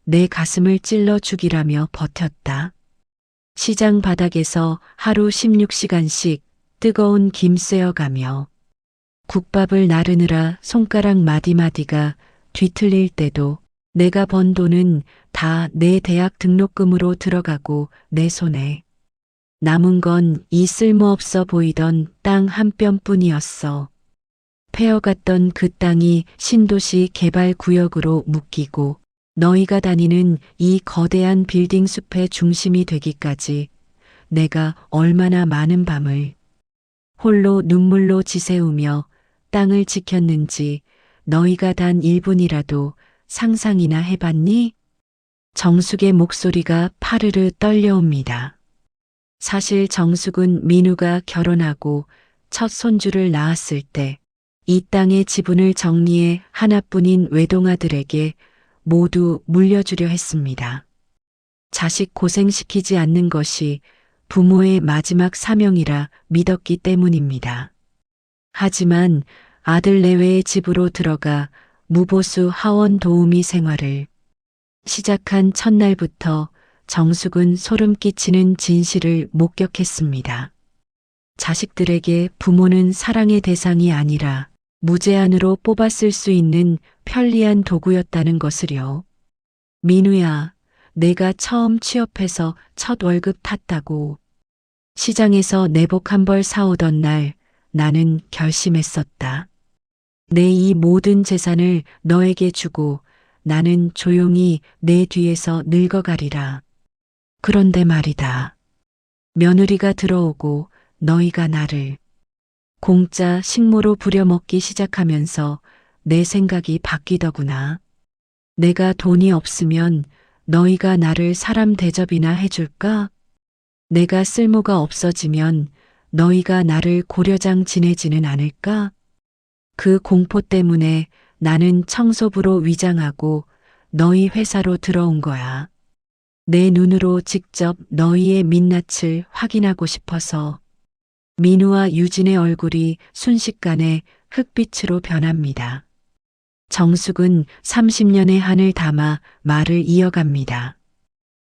내 가슴을 찔러 죽이라며 버텼다. 시장 바닥에서 하루 16시간씩 뜨거운 김 쐬어가며 국밥을 나르느라 손가락 마디마디가 뒤틀릴 때도 내가 번 돈은 다 내 대학 등록금으로 들어가고 내 손에 남은 건 이 쓸모없어 보이던 땅 한 뼘뿐이었어. 폐허갔던 그 땅이 신도시 개발 구역으로 묶이고 너희가 다니는 이 거대한 빌딩 숲의 중심이 되기까지 내가 얼마나 많은 밤을 홀로 눈물로 지새우며 땅을 지켰는지 너희가 단 1분이라도 상상이나 해봤니? 정숙의 목소리가 파르르 떨려옵니다. 사실 정숙은 민우가 결혼하고 첫 손주를 낳았을 때 이 땅의 지분을 정리해 하나뿐인 외동아들에게 모두 물려주려 했습니다. 자식 고생시키지 않는 것이 부모의 마지막 사명이라 믿었기 때문입니다. 하지만 아들 내외의 집으로 들어가 무보수 하원 도우미 생활을 시작한 첫날부터 정숙은 소름 끼치는 진실을 목격했습니다. 자식들에게 부모는 사랑의 대상이 아니라 무제한으로 뽑아 쓸 수 있는 편리한 도구였다는 것을요. 민우야, 내가 처음 취업해서 첫 월급 탔다고. 시장에서 내복 한 벌 사오던 날 나는 결심했었다. 내 이 모든 재산을 너에게 주고 나는 조용히 내 뒤에서 늙어가리라. 그런데 말이다. 며느리가 들어오고 너희가 나를 공짜 식모로 부려먹기 시작하면서 내 생각이 바뀌더구나. 내가 돈이 없으면 너희가 나를 사람 대접이나 해줄까? 내가 쓸모가 없어지면 너희가 나를 고려장 지내지는 않을까? 그 공포 때문에 나는 청소부로 위장하고 너희 회사로 들어온 거야. 내 눈으로 직접 너희의 민낯을 확인하고 싶어서. 민우와 유진의 얼굴이 순식간에 흑빛으로 변합니다. 정숙은 30년의 한을 담아 말을 이어갑니다.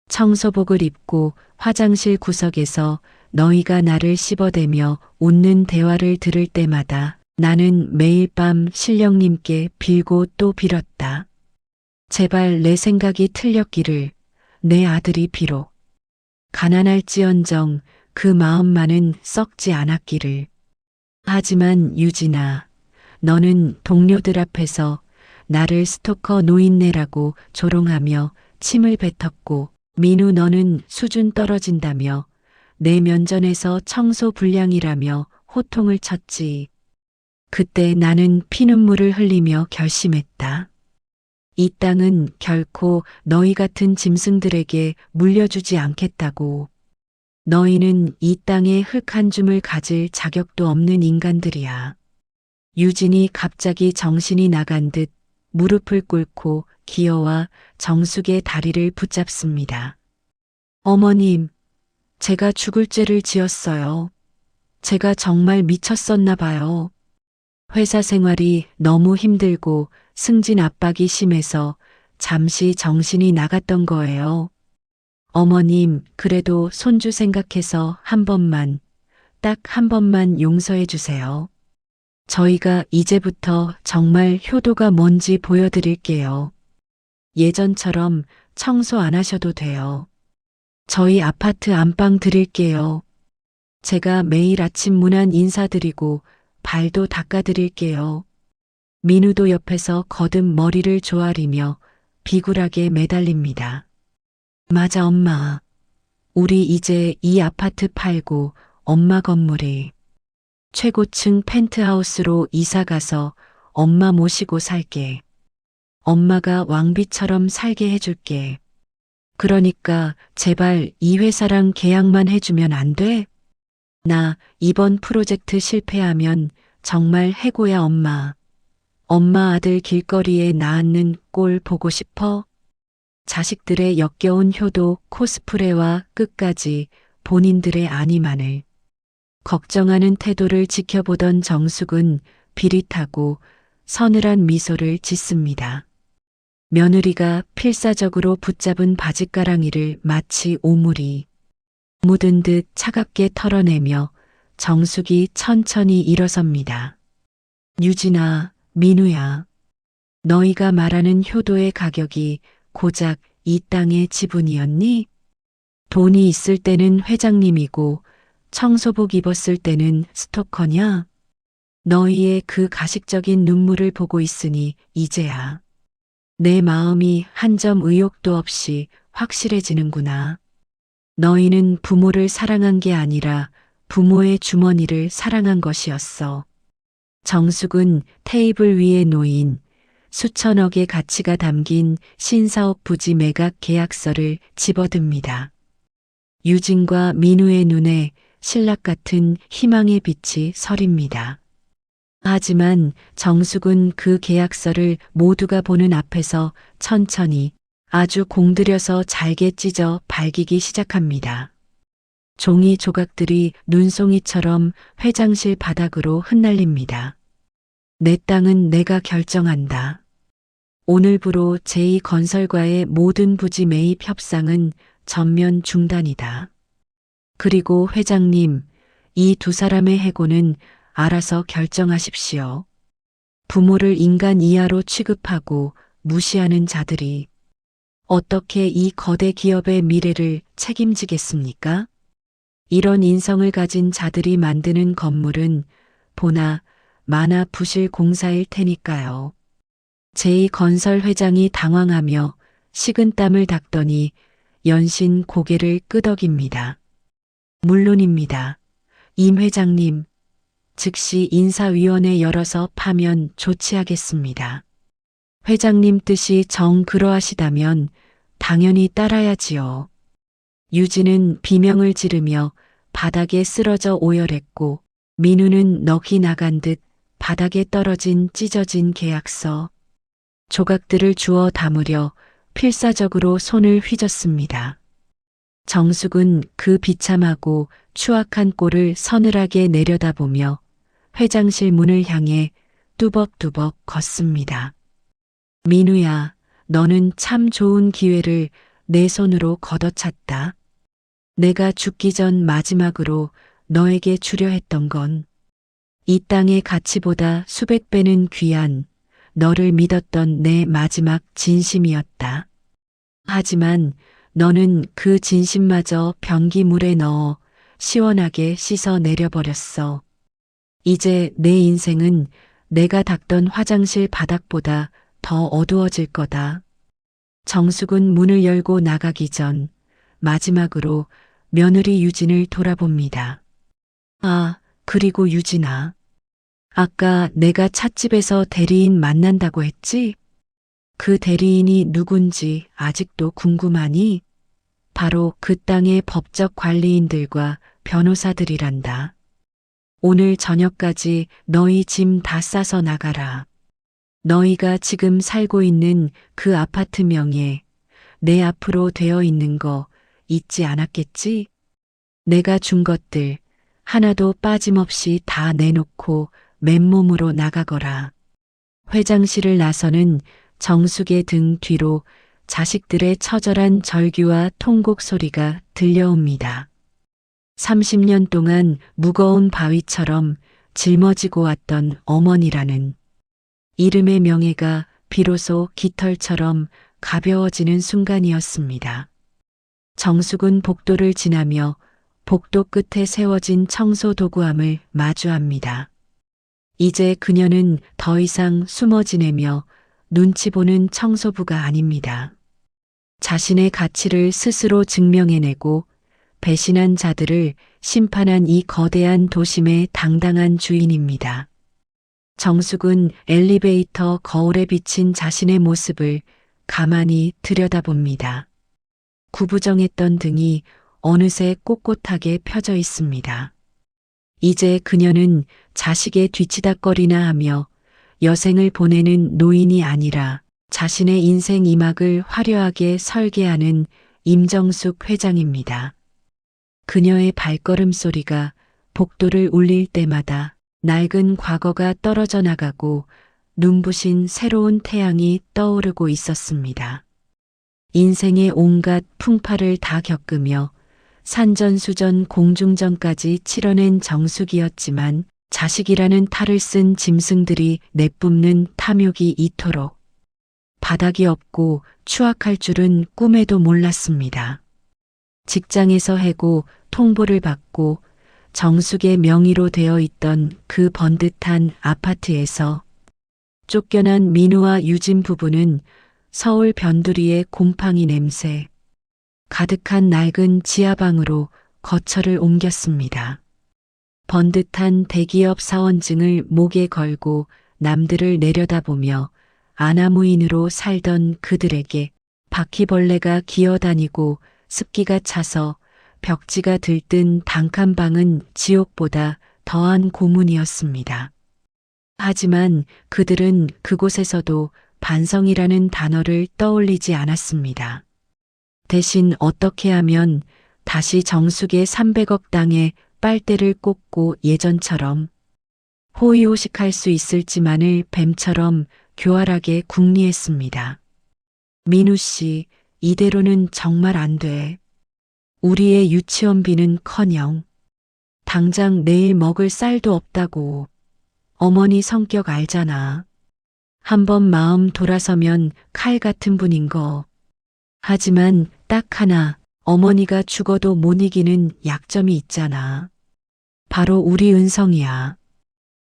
청소복을 입고 화장실 구석에서 너희가 나를 씹어대며 웃는 대화를 들을 때마다 나는 매일 밤 신령님께 빌고 또 빌었다. 제발 내 생각이 틀렸기를. 내 아들이 비록 가난할지언정 그 마음만은 썩지 않았기를. 하지만 유진아, 너는 동료들 앞에서 나를 스토커 노인네라고 조롱하며 침을 뱉었고, 민우 너는 수준 떨어진다며 내 면전에서 청소 불량이라며 호통을 쳤지. 그때 나는 피눈물을 흘리며 결심했다. 이 땅은 결코 너희 같은 짐승들에게 물려주지 않겠다고. 너희는 이 땅에 흙 한 줌을 가질 자격도 없는 인간들이야. 유진이 갑자기 정신이 나간 듯 무릎을 꿇고 기어와 정숙의 다리를 붙잡습니다. 어머님, 제가 죽을 죄를 지었어요. 제가 정말 미쳤었나 봐요. 회사 생활이 너무 힘들고 승진 압박이 심해서 잠시 정신이 나갔던 거예요. 어머님, 그래도 손주 생각해서 한 번만, 딱 한 번만 용서해 주세요. 저희가 이제부터 정말 효도가 뭔지 보여드릴게요. 예전처럼 청소 안 하셔도 돼요. 저희 아파트 안방 드릴게요. 제가 매일 아침 문안 인사드리고 발도 닦아드릴게요. 민우도 옆에서 거듭 머리를 조아리며 비굴하게 매달립니다. 맞아, 엄마. 우리 이제 이 아파트 팔고 엄마 건물에 최고층 펜트하우스로 이사 가서 엄마 모시고 살게. 엄마가 왕비처럼 살게 해줄게. 그러니까 제발 이 회사랑 계약만 해주면 안 돼? 나 이번 프로젝트 실패하면 정말 해고야, 엄마. 엄마 아들 길거리에 나앉는 꼴 보고 싶어? 자식들의 역겨운 효도 코스프레와 끝까지 본인들의 안위만을 걱정하는 태도를 지켜보던 정숙은 비릿하고 서늘한 미소를 짓습니다. 며느리가 필사적으로 붙잡은 바짓가랑이를 마치 오물이 묻은 듯 차갑게 털어내며 정숙이 천천히 일어섭니다. 유진아, 민우야. 너희가 말하는 효도의 가격이 고작 이 땅의 지분이었니? 돈이 있을 때는 회장님이고 청소복 입었을 때는 스토커냐? 너희의 그 가식적인 눈물을 보고 있으니 이제야 내 마음이 한 점 의욕도 없이 확실해지는구나. 너희는 부모를 사랑한 게 아니라 부모의 주머니를 사랑한 것이었어. 정숙은 테이블 위에 놓인 수천억의 가치가 담긴 신사업 부지 매각 계약서를 집어듭니다. 유진과 민우의 눈에 신락 같은 희망의 빛이 서립니다. 하지만 정숙은 그 계약서를 모두가 보는 앞에서 천천히 아주 공들여서 잘게 찢어 발기기 시작합니다. 종이 조각들이 눈송이처럼 회장실 바닥으로 흩날립니다. 내 땅은 내가 결정한다. 오늘부로 제2건설과의 모든 부지 매입 협상은 전면 중단이다. 그리고 회장님, 이 두 사람의 해고는 알아서 결정하십시오. 부모를 인간 이하로 취급하고 무시하는 자들이 어떻게 이 거대 기업의 미래를 책임지겠습니까? 이런 인성을 가진 자들이 만드는 건물은 보나 마나 부실 공사일 테니까요. 제2건설 회장이 당황하며 식은땀을 닦더니 연신 고개를 끄덕입니다. 물론입니다. 임 회장님, 즉시 인사위원회 열어서 파면 조치하겠습니다. 회장님 뜻이 정 그러하시다면 당연히 따라야지요. 유진은 비명을 지르며 바닥에 쓰러져 오열했고 민우는 넋이 나간 듯 바닥에 떨어진 찢어진 계약서 조각들을 주워 담으려 필사적으로 손을 휘젓습니다. 정숙은 그 비참하고 추악한 꼴을 서늘하게 내려다보며 회장실 문을 향해 뚜벅뚜벅 걷습니다. 민우야, 너는 참 좋은 기회를 내 손으로 걷어찼다. 내가 죽기 전 마지막으로 너에게 주려 했던 건 이 땅의 가치보다 수백 배는 귀한 너를 믿었던 내 마지막 진심이었다. 하지만 너는 그 진심마저 변기물에 넣어 시원하게 씻어 내려버렸어. 이제 내 인생은 내가 닦던 화장실 바닥보다 더 어두워질 거다. 정숙은 문을 열고 나가기 전 마지막으로 며느리 유진을 돌아봅니다. 아, 그리고 유진아. 아까 내가 찻집에서 대리인 만난다고 했지? 그 대리인이 누군지 아직도 궁금하니? 바로 그 땅의 법적 관리인들과 변호사들이란다. 오늘 저녁까지 너희 짐 다 싸서 나가라. 너희가 지금 살고 있는 그 아파트 명에 내 앞으로 되어 있는 거 잊지 않았겠지? 내가 준 것들 하나도 빠짐없이 다 내놓고 맨몸으로 나가거라. 회장실을 나서는 정숙의 등 뒤로 자식들의 처절한 절규와 통곡 소리가 들려옵니다. 30년 동안 무거운 바위처럼 짊어지고 왔던 어머니라는 이름의 명예가 비로소 깃털처럼 가벼워지는 순간이었습니다. 정숙은 복도를 지나며 복도 끝에 세워진 청소 도구함을 마주합니다. 이제 그녀는 더 이상 숨어 지내며 눈치 보는 청소부가 아닙니다. 자신의 가치를 스스로 증명해내고 배신한 자들을 심판한 이 거대한 도심의 당당한 주인입니다. 정숙은 엘리베이터 거울에 비친 자신의 모습을 가만히 들여다봅니다. 구부정했던 등이 어느새 꼿꼿하게 펴져 있습니다. 이제 그녀는 자식의 뒤치다꺼리나 하며 여생을 보내는 노인이 아니라 자신의 인생 이막을 화려하게 설계하는 임정숙 회장입니다. 그녀의 발걸음 소리가 복도를 울릴 때마다 낡은 과거가 떨어져 나가고 눈부신 새로운 태양이 떠오르고 있었습니다. 인생의 온갖 풍파를 다 겪으며 산전수전 공중전까지 치러낸 정숙이었지만 자식이라는 탈을 쓴 짐승들이 내뿜는 탐욕이 이토록 바닥이 없고 추악할 줄은 꿈에도 몰랐습니다. 직장에서 해고 통보를 받고 정숙의 명의로 되어 있던 그 번듯한 아파트에서 쫓겨난 민우와 유진 부부는 서울 변두리의 곰팡이 냄새 가득한 낡은 지하방으로 거처를 옮겼습니다. 번듯한 대기업 사원증을 목에 걸고 남들을 내려다보며 아나무인으로 살던 그들에게 바퀴벌레가 기어다니고 습기가 차서 벽지가 들뜬 단칸방은 지옥보다 더한 고문이었습니다. 하지만 그들은 그곳에서도 반성이라는 단어를 떠올리지 않았습니다. 대신 어떻게 하면 다시 정숙의 300억 땅에 빨대를 꽂고 예전처럼 호의호식할 수 있을지만을 뱀처럼 교활하게 궁리했습니다. 민우 씨, 이대로는 정말 안 돼. 우리의 유치원비는커녕 당장 내일 먹을 쌀도 없다고. 어머니 성격 알잖아. 한번 마음 돌아서면 칼 같은 분인 거. 하지만 딱 하나 어머니가 죽어도 못 이기는 약점이 있잖아. 바로 우리 은성이야.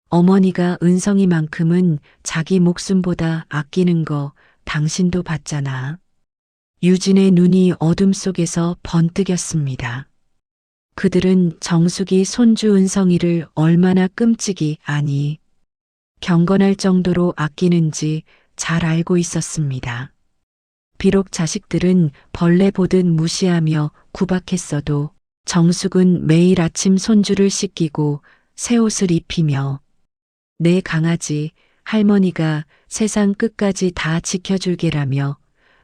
어머니가 은성이만큼은 자기 목숨보다 아끼는 거 당신도 봤잖아. 유진의 눈이 어둠 속에서 번뜩였습니다. 그들은 정숙이 손주 은성이를 얼마나 끔찍이 아니 경건할 정도로 아끼는지 잘 알고 있었습니다. 비록 자식들은 벌레 보듯 무시하며 구박했어도 정숙은 매일 아침 손주를 씻기고 새 옷을 입히며 내 강아지 할머니가 세상 끝까지 다 지켜줄게라며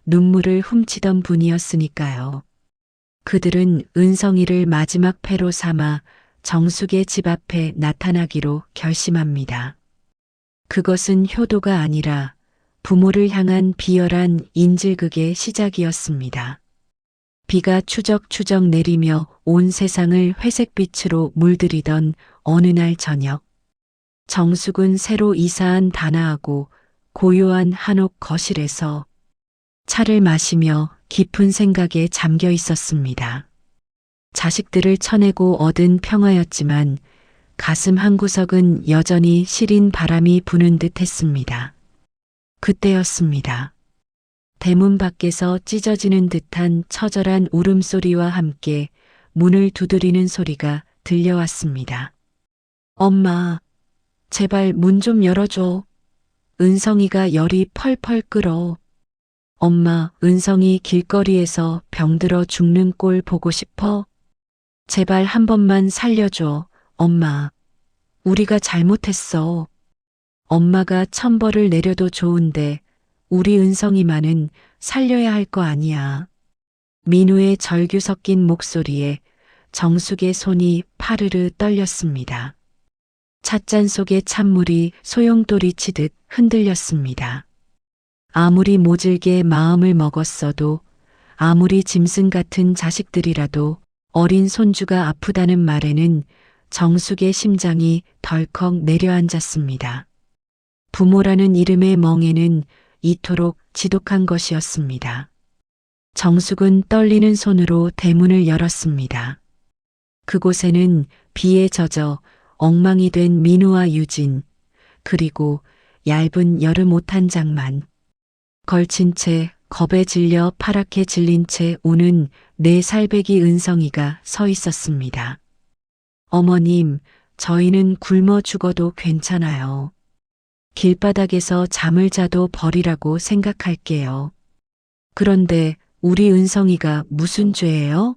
눈물을 훔치던 분이었으니까요. 그들은 은성이를 마지막 패로 삼아 정숙의 집 앞에 나타나기로 결심합니다. 그것은 효도가 아니라 부모를 향한 비열한 인질극의 시작이었습니다. 비가 추적추적 내리며 온 세상을 회색빛으로 물들이던 어느 날 저녁, 정숙은 새로 이사한 단아하고 고요한 한옥 거실에서 차를 마시며 깊은 생각에 잠겨 있었습니다. 자식들을 쳐내고 얻은 평화였지만 가슴 한구석은 여전히 시린 바람이 부는 듯 했습니다. 그때였습니다. 대문 밖에서 찢어지는 듯한 처절한 울음소리와 함께 문을 두드리는 소리가 들려왔습니다. 엄마, 제발 문 좀 열어줘. 은성이가 열이 펄펄 끓어. 엄마, 은성이 길거리에서 병들어 죽는 꼴 보고 싶어? 제발 한 번만 살려줘, 엄마. 우리가 잘못했어. 엄마가 천벌을 내려도 좋은데 우리 은성이만은 살려야 할 거 아니야. 민우의 절규 섞인 목소리에 정숙의 손이 파르르 떨렸습니다. 찻잔 속의 찬물이 소용돌이 치듯 흔들렸습니다. 아무리 모질게 마음을 먹었어도 아무리 짐승 같은 자식들이라도 어린 손주가 아프다는 말에는 정숙의 심장이 덜컥 내려앉았습니다. 부모라는 이름의 멍에는 이토록 지독한 것이었습니다. 정숙은 떨리는 손으로 대문을 열었습니다. 그곳에는 비에 젖어 엉망이 된 민우와 유진, 그리고 얇은 여름 옷 한 장만 걸친 채 겁에 질려 파랗게 질린 채 우는 네 살배기 은성이가 서 있었습니다. 어머님, 저희는 굶어 죽어도 괜찮아요. 길바닥에서 잠을 자도 벌이라고 생각할게요. 그런데 우리 은성이가 무슨 죄예요?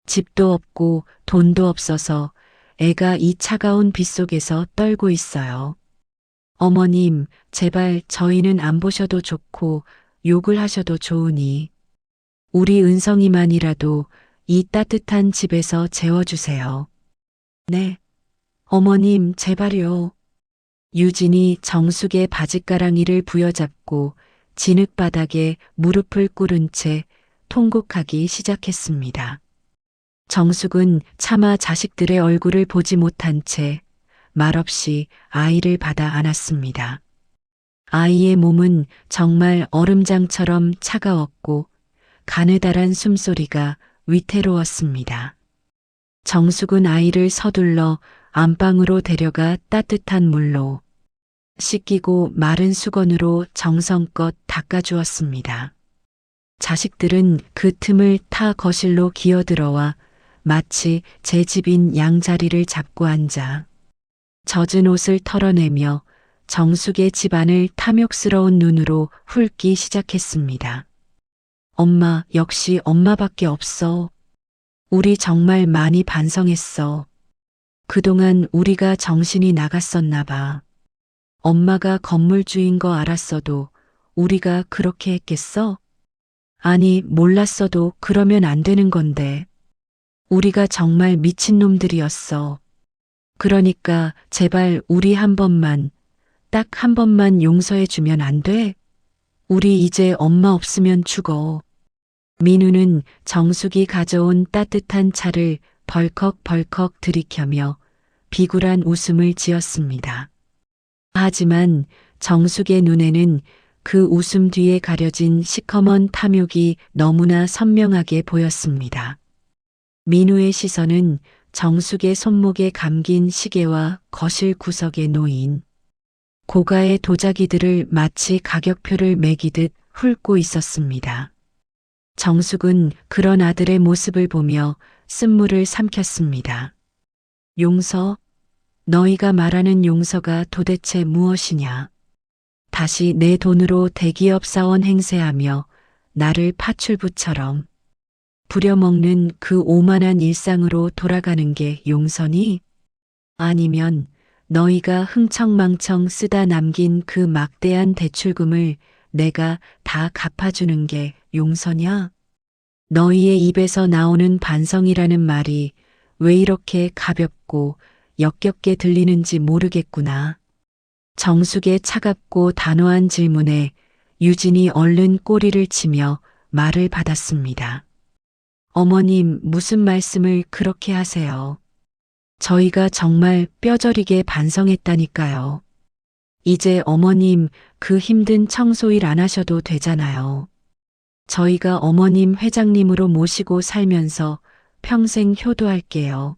집도 없고 돈도 없어서 애가 이 차가운 빗속에서 떨고 있어요. 어머님, 제발 저희는 안 보셔도 좋고 욕을 하셔도 좋으니 우리 은성이만이라도 이 따뜻한 집에서 재워주세요. 네. 어머님, 제발요. 유진이 정숙의 바짓가랑이를 부여잡고 진흙바닥에 무릎을 꿇은 채 통곡하기 시작했습니다. 정숙은 차마 자식들의 얼굴을 보지 못한 채 말없이 아이를 받아 안았습니다. 아이의 몸은 정말 얼음장처럼 차가웠고 가느다란 숨소리가 위태로웠습니다. 정숙은 아이를 서둘러 안방으로 데려가 따뜻한 물로 씻기고 마른 수건으로 정성껏 닦아주었습니다. 자식들은 그 틈을 타 거실로 기어들어와 마치 제 집인 양자리를 잡고 앉아 젖은 옷을 털어내며 정숙의 집안을 탐욕스러운 눈으로 훑기 시작했습니다. 엄마, 역시 엄마밖에 없어. 우리 정말 많이 반성했어. 그동안 우리가 정신이 나갔었나 봐. 엄마가 건물주인 거 알았어도 우리가 그렇게 했겠어? 아니, 몰랐어도 그러면 안 되는 건데. 우리가 정말 미친놈들이었어. 그러니까 제발 우리 한 번만, 딱 한 번만 용서해 주면 안 돼? 우리 이제 엄마 없으면 죽어. 민우는 정숙이 가져온 따뜻한 차를 벌컥벌컥 들이켜며 비굴한 웃음을 지었습니다. 하지만 정숙의 눈에는 그 웃음 뒤에 가려진 시커먼 탐욕이 너무나 선명하게 보였습니다. 민우의 시선은 정숙의 손목에 감긴 시계와 거실 구석에 놓인 고가의 도자기들을 마치 가격표를 매기듯 훑고 있었습니다. 정숙은 그런 아들의 모습을 보며 쓴물을 삼켰습니다. 용서? 너희가 말하는 용서가 도대체 무엇이냐? 다시 내 돈으로 대기업 사원 행세하며 나를 파출부처럼 부려먹는 그 오만한 일상으로 돌아가는 게 용서니? 아니면 너희가 흥청망청 쓰다 남긴 그 막대한 대출금을 내가 다 갚아주는 게 용서냐? 너희의 입에서 나오는 반성이라는 말이 왜 이렇게 가볍고 역겹게 들리는지 모르겠구나. 정숙의 차갑고 단호한 질문에 유진이 얼른 꼬리를 치며 말을 받았습니다. 어머님, 무슨 말씀을 그렇게 하세요? 저희가 정말 뼈저리게 반성했다니까요. 이제 어머님 그 힘든 청소일 안 하셔도 되잖아요. 저희가 어머님 회장님으로 모시고 살면서 평생 효도할게요.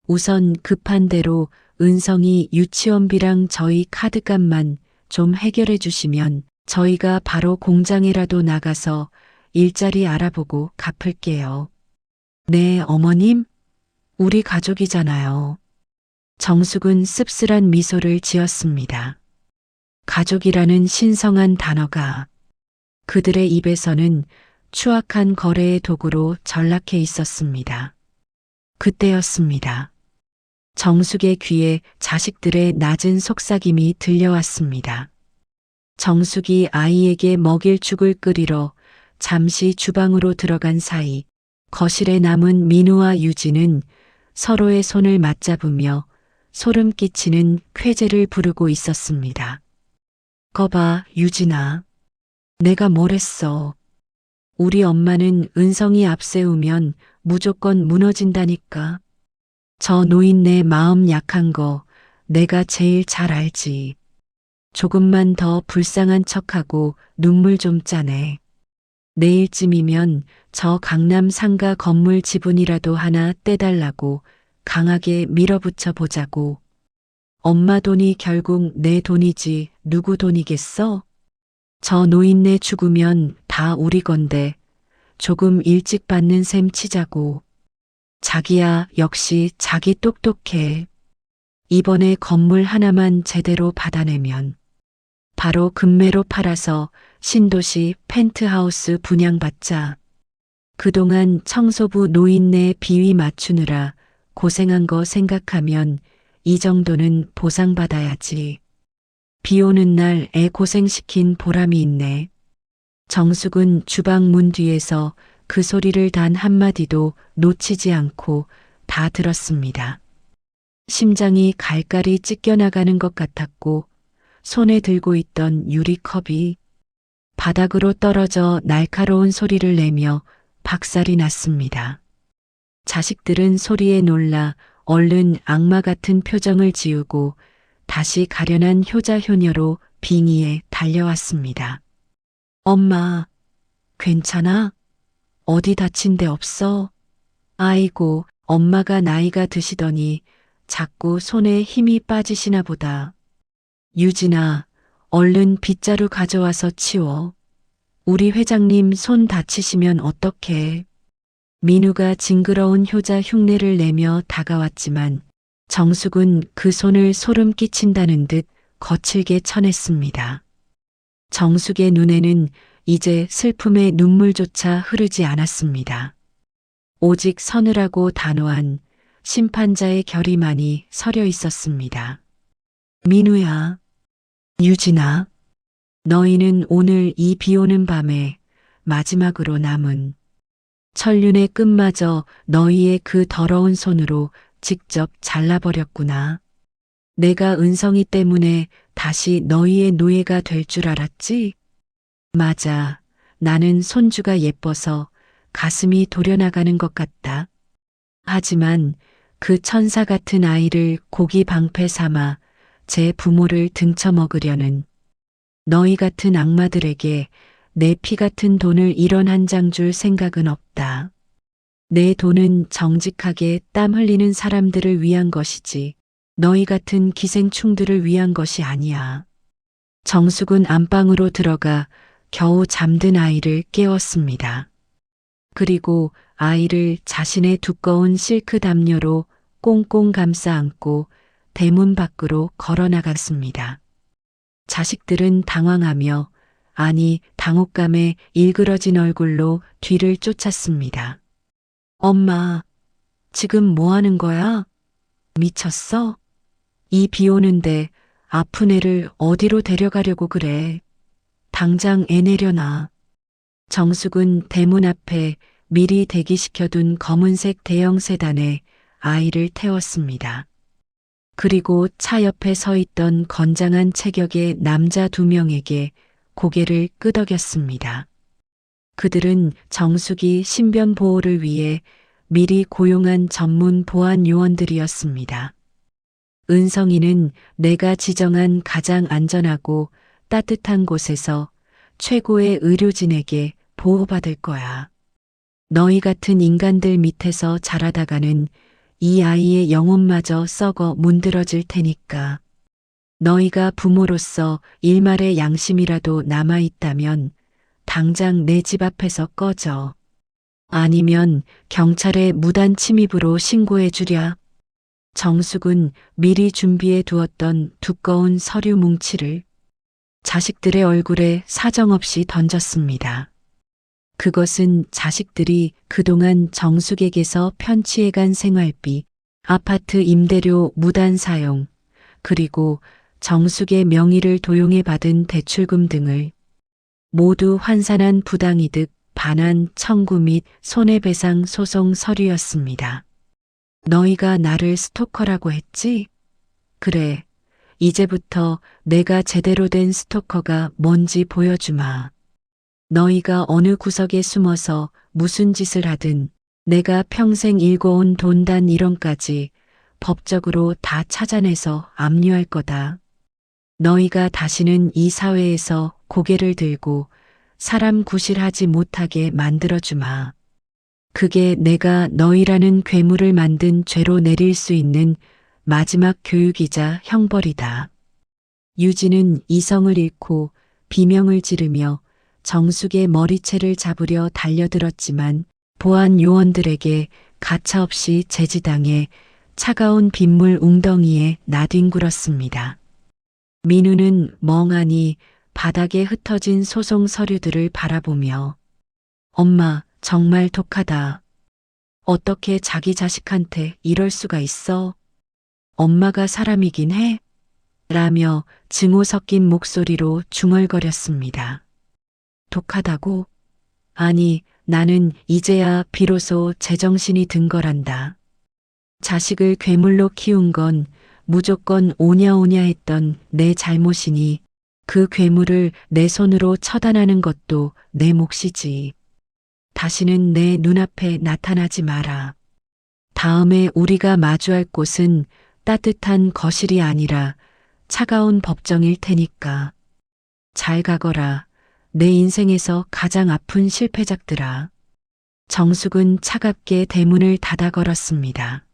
우선 급한 대로 은성이 유치원비랑 저희 카드값만 좀 해결해 주시면 저희가 바로 공장에라도 나가서 일자리 알아보고 갚을게요. 네, 어머님? 우리 가족이잖아요. 정숙은 씁쓸한 미소를 지었습니다. 가족이라는 신성한 단어가 그들의 입에서는 추악한 거래의 도구로 전락해 있었습니다. 그때였습니다. 정숙의 귀에 자식들의 낮은 속삭임이 들려왔습니다. 정숙이 아이에게 먹일 죽을 끓이러 잠시 주방으로 들어간 사이 거실에 남은 민우와 유진은 서로의 손을 맞잡으며 소름 끼치는 쾌재를 부르고 있었습니다. 거봐, 유진아. 내가 뭘 했어. 우리 엄마는 은성이 앞세우면 무조건 무너진다니까. 저 노인네 마음 약한 거 내가 제일 잘 알지. 조금만 더 불쌍한 척하고 눈물 좀 짜내. 내일쯤이면 저 강남 상가 건물 지분이라도 하나 떼달라고 강하게 밀어붙여 보자고. 엄마 돈이 결국 내 돈이지 누구 돈이겠어? 저 노인네 죽으면 다 우리 건데 조금 일찍 받는 셈 치자고. 자기야 역시 자기 똑똑해. 이번에 건물 하나만 제대로 받아내면 바로 금매로 팔아서 신도시 펜트하우스 분양받자. 그동안 청소부 노인네 비위 맞추느라 고생한 거 생각하면 이 정도는 보상받아야지. 비 오는 날 애 고생시킨 보람이 있네. 정숙은 주방 문 뒤에서 그 소리를 단 한마디도 놓치지 않고 다 들었습니다. 심장이 갈갈이 찢겨나가는 것 같았고 손에 들고 있던 유리컵이 바닥으로 떨어져 날카로운 소리를 내며 박살이 났습니다. 자식들은 소리에 놀라 얼른 악마 같은 표정을 지우고 다시 가련한 효자효녀로 빙의에 달려왔습니다. 엄마, 괜찮아? 어디 다친 데 없어? 아이고, 엄마가 나이가 드시더니 자꾸 손에 힘이 빠지시나 보다. 유진아, 얼른 빗자루 가져와서 치워. 우리 회장님 손 다치시면 어떡해. 민우가 징그러운 효자 흉내를 내며 다가왔지만 정숙은 그 손을 소름 끼친다는 듯 거칠게 쳐냈습니다. 정숙의 눈에는 이제 슬픔의 눈물조차 흐르지 않았습니다. 오직 서늘하고 단호한 심판자의 결의만이 서려 있었습니다. 민우야, 유진아, 너희는 오늘 이 비오는 밤에 마지막으로 남은 천륜의 끝마저 너희의 그 더러운 손으로 직접 잘라버렸구나. 내가 은성이 때문에 다시 너희의 노예가 될 줄 알았지? 맞아. 나는 손주가 예뻐서 가슴이 도려나가는 것 같다. 하지만 그 천사 같은 아이를 고기 방패 삼아 제 부모를 등쳐먹으려는 너희 같은 악마들에게 내 피 같은 돈을 1원 한 장 줄 생각은 없다. 내 돈은 정직하게 땀 흘리는 사람들을 위한 것이지 너희 같은 기생충들을 위한 것이 아니야. 정숙은 안방으로 들어가 겨우 잠든 아이를 깨웠습니다. 그리고 아이를 자신의 두꺼운 실크 담요로 꽁꽁 감싸 안고 대문 밖으로 걸어 나갔습니다. 자식들은 당황하며 아니 당혹감에 일그러진 얼굴로 뒤를 쫓았습니다. 엄마, 지금 뭐 하는 거야? 미쳤어? 이 비 오는데 아픈 애를 어디로 데려가려고 그래? 당장 애 내려놔. 정숙은 대문 앞에 미리 대기시켜둔 검은색 대형 세단에 아이를 태웠습니다. 그리고 차 옆에 서 있던 건장한 체격의 남자 2명에게 고개를 끄덕였습니다. 그들은 정숙이 신변 보호를 위해 미리 고용한 전문 보안 요원들이었습니다. 은성이는 내가 지정한 가장 안전하고 따뜻한 곳에서 최고의 의료진에게 보호받을 거야. 너희 같은 인간들 밑에서 자라다가는 이 아이의 영혼마저 썩어 문드러질 테니까. 너희가 부모로서 일말의 양심이라도 남아있다면 당장 내 집 앞에서 꺼져. 아니면 경찰에 무단 침입으로 신고해 주랴. 정숙은 미리 준비해 두었던 두꺼운 서류 뭉치를 자식들의 얼굴에 사정없이 던졌습니다. 그것은 자식들이 그동안 정숙에게서 편취해간 생활비, 아파트 임대료 무단 사용, 그리고 정숙의 명의를 도용해 받은 대출금 등을 모두 환산한 부당이득 반환 청구 및 손해배상 소송 서류였습니다. 너희가 나를 스토커라고 했지? 그래, 이제부터 내가 제대로 된 스토커가 뭔지 보여주마. 너희가 어느 구석에 숨어서 무슨 짓을 하든 내가 평생 일궈온 돈단 1원까지 법적으로 다 찾아내서 압류할 거다. 너희가 다시는 이 사회에서 고개를 들고 사람 구실하지 못하게 만들어주마. 그게 내가 너희라는 괴물을 만든 죄로 내릴 수 있는 마지막 교육이자 형벌이다. 유진은 이성을 잃고 비명을 지르며 정숙의 머리채를 잡으려 달려들었지만 보안 요원들에게 가차없이 제지당해 차가운 빗물 웅덩이에 나뒹굴었습니다. 민우는 멍하니 바닥에 흩어진 소송 서류들을 바라보며 엄마, 정말 독하다. 어떻게 자기 자식한테 이럴 수가 있어? 엄마가 사람이긴 해? 라며 증오 섞인 목소리로 중얼거렸습니다. 독하다고? 아니, 나는 이제야 비로소 제정신이 든 거란다. 자식을 괴물로 키운 건 무조건 오냐오냐 했던 내 잘못이니 그 괴물을 내 손으로 처단하는 것도 내 몫이지. 다시는 내 눈앞에 나타나지 마라. 다음에 우리가 마주할 곳은 따뜻한 거실이 아니라 차가운 법정일 테니까. 잘 가거라. 내 인생에서 가장 아픈 실패작들아. 정숙은 차갑게 대문을 닫아 걸었습니다.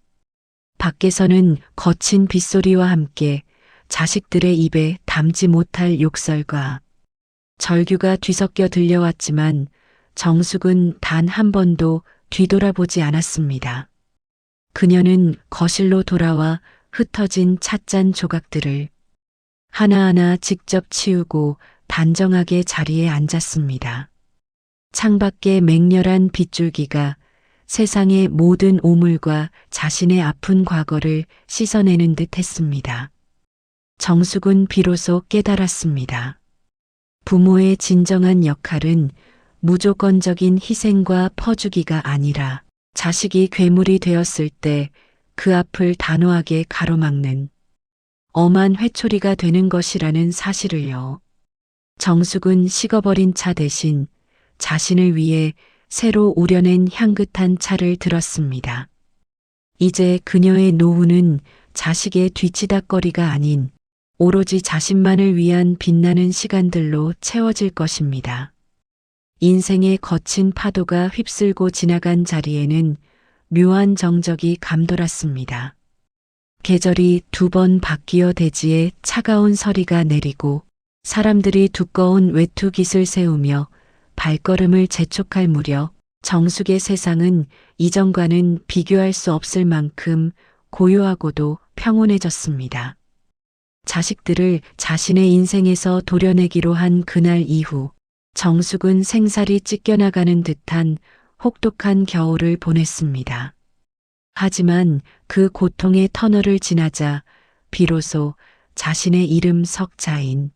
밖에서는 거친 빗소리와 함께 자식들의 입에 담지 못할 욕설과 절규가 뒤섞여 들려왔지만 정숙은 단 한 번도 뒤돌아보지 않았습니다. 그녀는 거실로 돌아와 흩어진 찻잔 조각들을 하나하나 직접 치우고 단정하게 자리에 앉았습니다. 창밖의 맹렬한 빗줄기가 세상의 모든 오물과 자신의 아픈 과거를 씻어내는 듯 했습니다. 정숙은 비로소 깨달았습니다. 부모의 진정한 역할은 무조건적인 희생과 퍼주기가 아니라 자식이 괴물이 되었을 때 그 앞을 단호하게 가로막는 엄한 회초리가 되는 것이라는 사실을요. 정숙은 식어버린 차 대신 자신을 위해 새로 우려낸 향긋한 차를 들었습니다. 이제 그녀의 노후는 자식의 뒤치다꺼리가 아닌 오로지 자신만을 위한 빛나는 시간들로 채워질 것입니다. 인생의 거친 파도가 휩쓸고 지나간 자리에는 묘한 정적이 감돌았습니다. 계절이 두 번 바뀌어 대지에 차가운 서리가 내리고 사람들이 두꺼운 외투깃을 세우며 발걸음을 재촉할 무렵 정숙의 세상은 이전과는 비교할 수 없을 만큼 고요하고도 평온해졌습니다. 자식들을 자신의 인생에서 도려내기로 한 그날 이후 정숙은 생살이 찢겨나가는 듯한 혹독한 겨울을 보냈습니다. 하지만 그 고통의 터널을 지나자 비로소 자신의 이름 석자인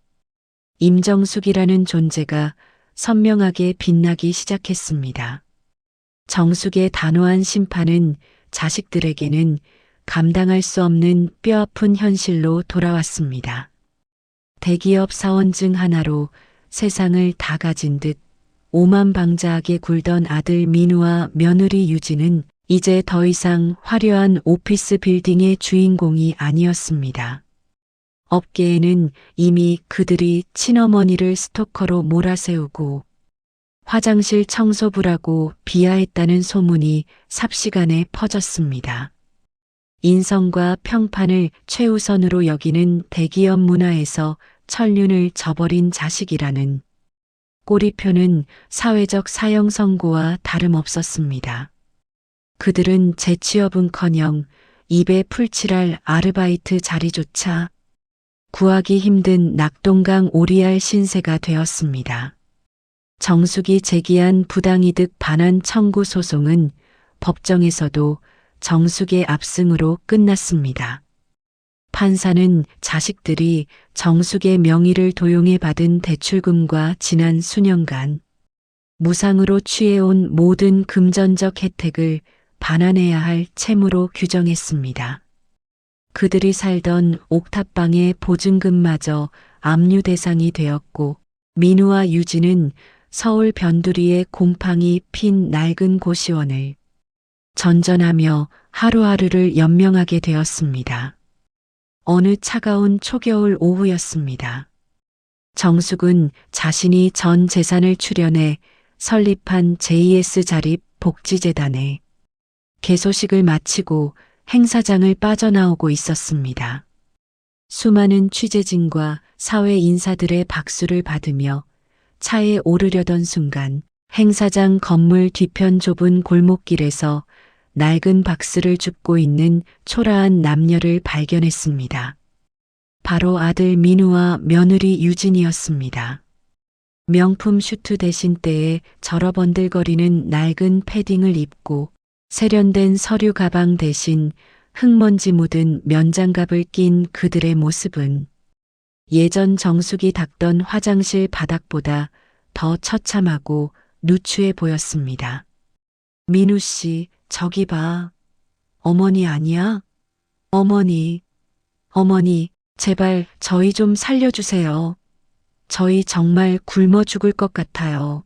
임정숙이라는 존재가 선명하게 빛나기 시작했습니다. 정숙의 단호한 심판은 자식들에게는 감당할 수 없는 뼈아픈 현실로 돌아왔습니다. 대기업 사원 중 하나로 세상을 다 가진 듯 오만방자하게 굴던 아들 민우와 며느리 유진은 이제 더 이상 화려한 오피스 빌딩의 주인공이 아니었습니다. 업계에는 이미 그들이 친어머니를 스토커로 몰아세우고 화장실 청소부라고 비하했다는 소문이 삽시간에 퍼졌습니다. 인성과 평판을 최우선으로 여기는 대기업 문화에서 천륜을 저버린 자식이라는 꼬리표는 사회적 사형 선고와 다름없었습니다. 그들은 재취업은커녕 입에 풀칠할 아르바이트 자리조차 구하기 힘든 낙동강 오리알 신세가 되었습니다. 정숙이 제기한 부당이득 반환 청구 소송은 법정에서도 정숙의 압승으로 끝났습니다. 판사는 자식들이 정숙의 명의를 도용해 받은 대출금과 지난 수년간 무상으로 취해온 모든 금전적 혜택을 반환해야 할 채무로 규정했습니다. 그들이 살던 옥탑방의 보증금마저 압류 대상이 되었고 민우와 유진은 서울 변두리의 곰팡이 핀 낡은 고시원을 전전하며 하루하루를 연명하게 되었습니다. 어느 차가운 초겨울 오후였습니다. 정숙은 자신이 전 재산을 출연해 설립한 JS 자립 복지재단에 개소식을 마치고 행사장을 빠져나오고 있었습니다. 수많은 취재진과 사회 인사들의 박수를 받으며 차에 오르려던 순간 행사장 건물 뒤편 좁은 골목길에서 낡은 박스를 줍고 있는 초라한 남녀를 발견했습니다. 바로 아들 민우와 며느리 유진이었습니다. 명품 슈트 대신 때에 절어번들거리는 낡은 패딩을 입고 세련된 서류 가방 대신 흙먼지 묻은 면장갑을 낀 그들의 모습은 예전 정숙이 닦던 화장실 바닥보다 더 처참하고 누추해 보였습니다. 민우 씨, 저기 봐. 어머니 아니야? 어머니, 어머니, 제발 저희 좀 살려주세요. 저희 정말 굶어 죽을 것 같아요.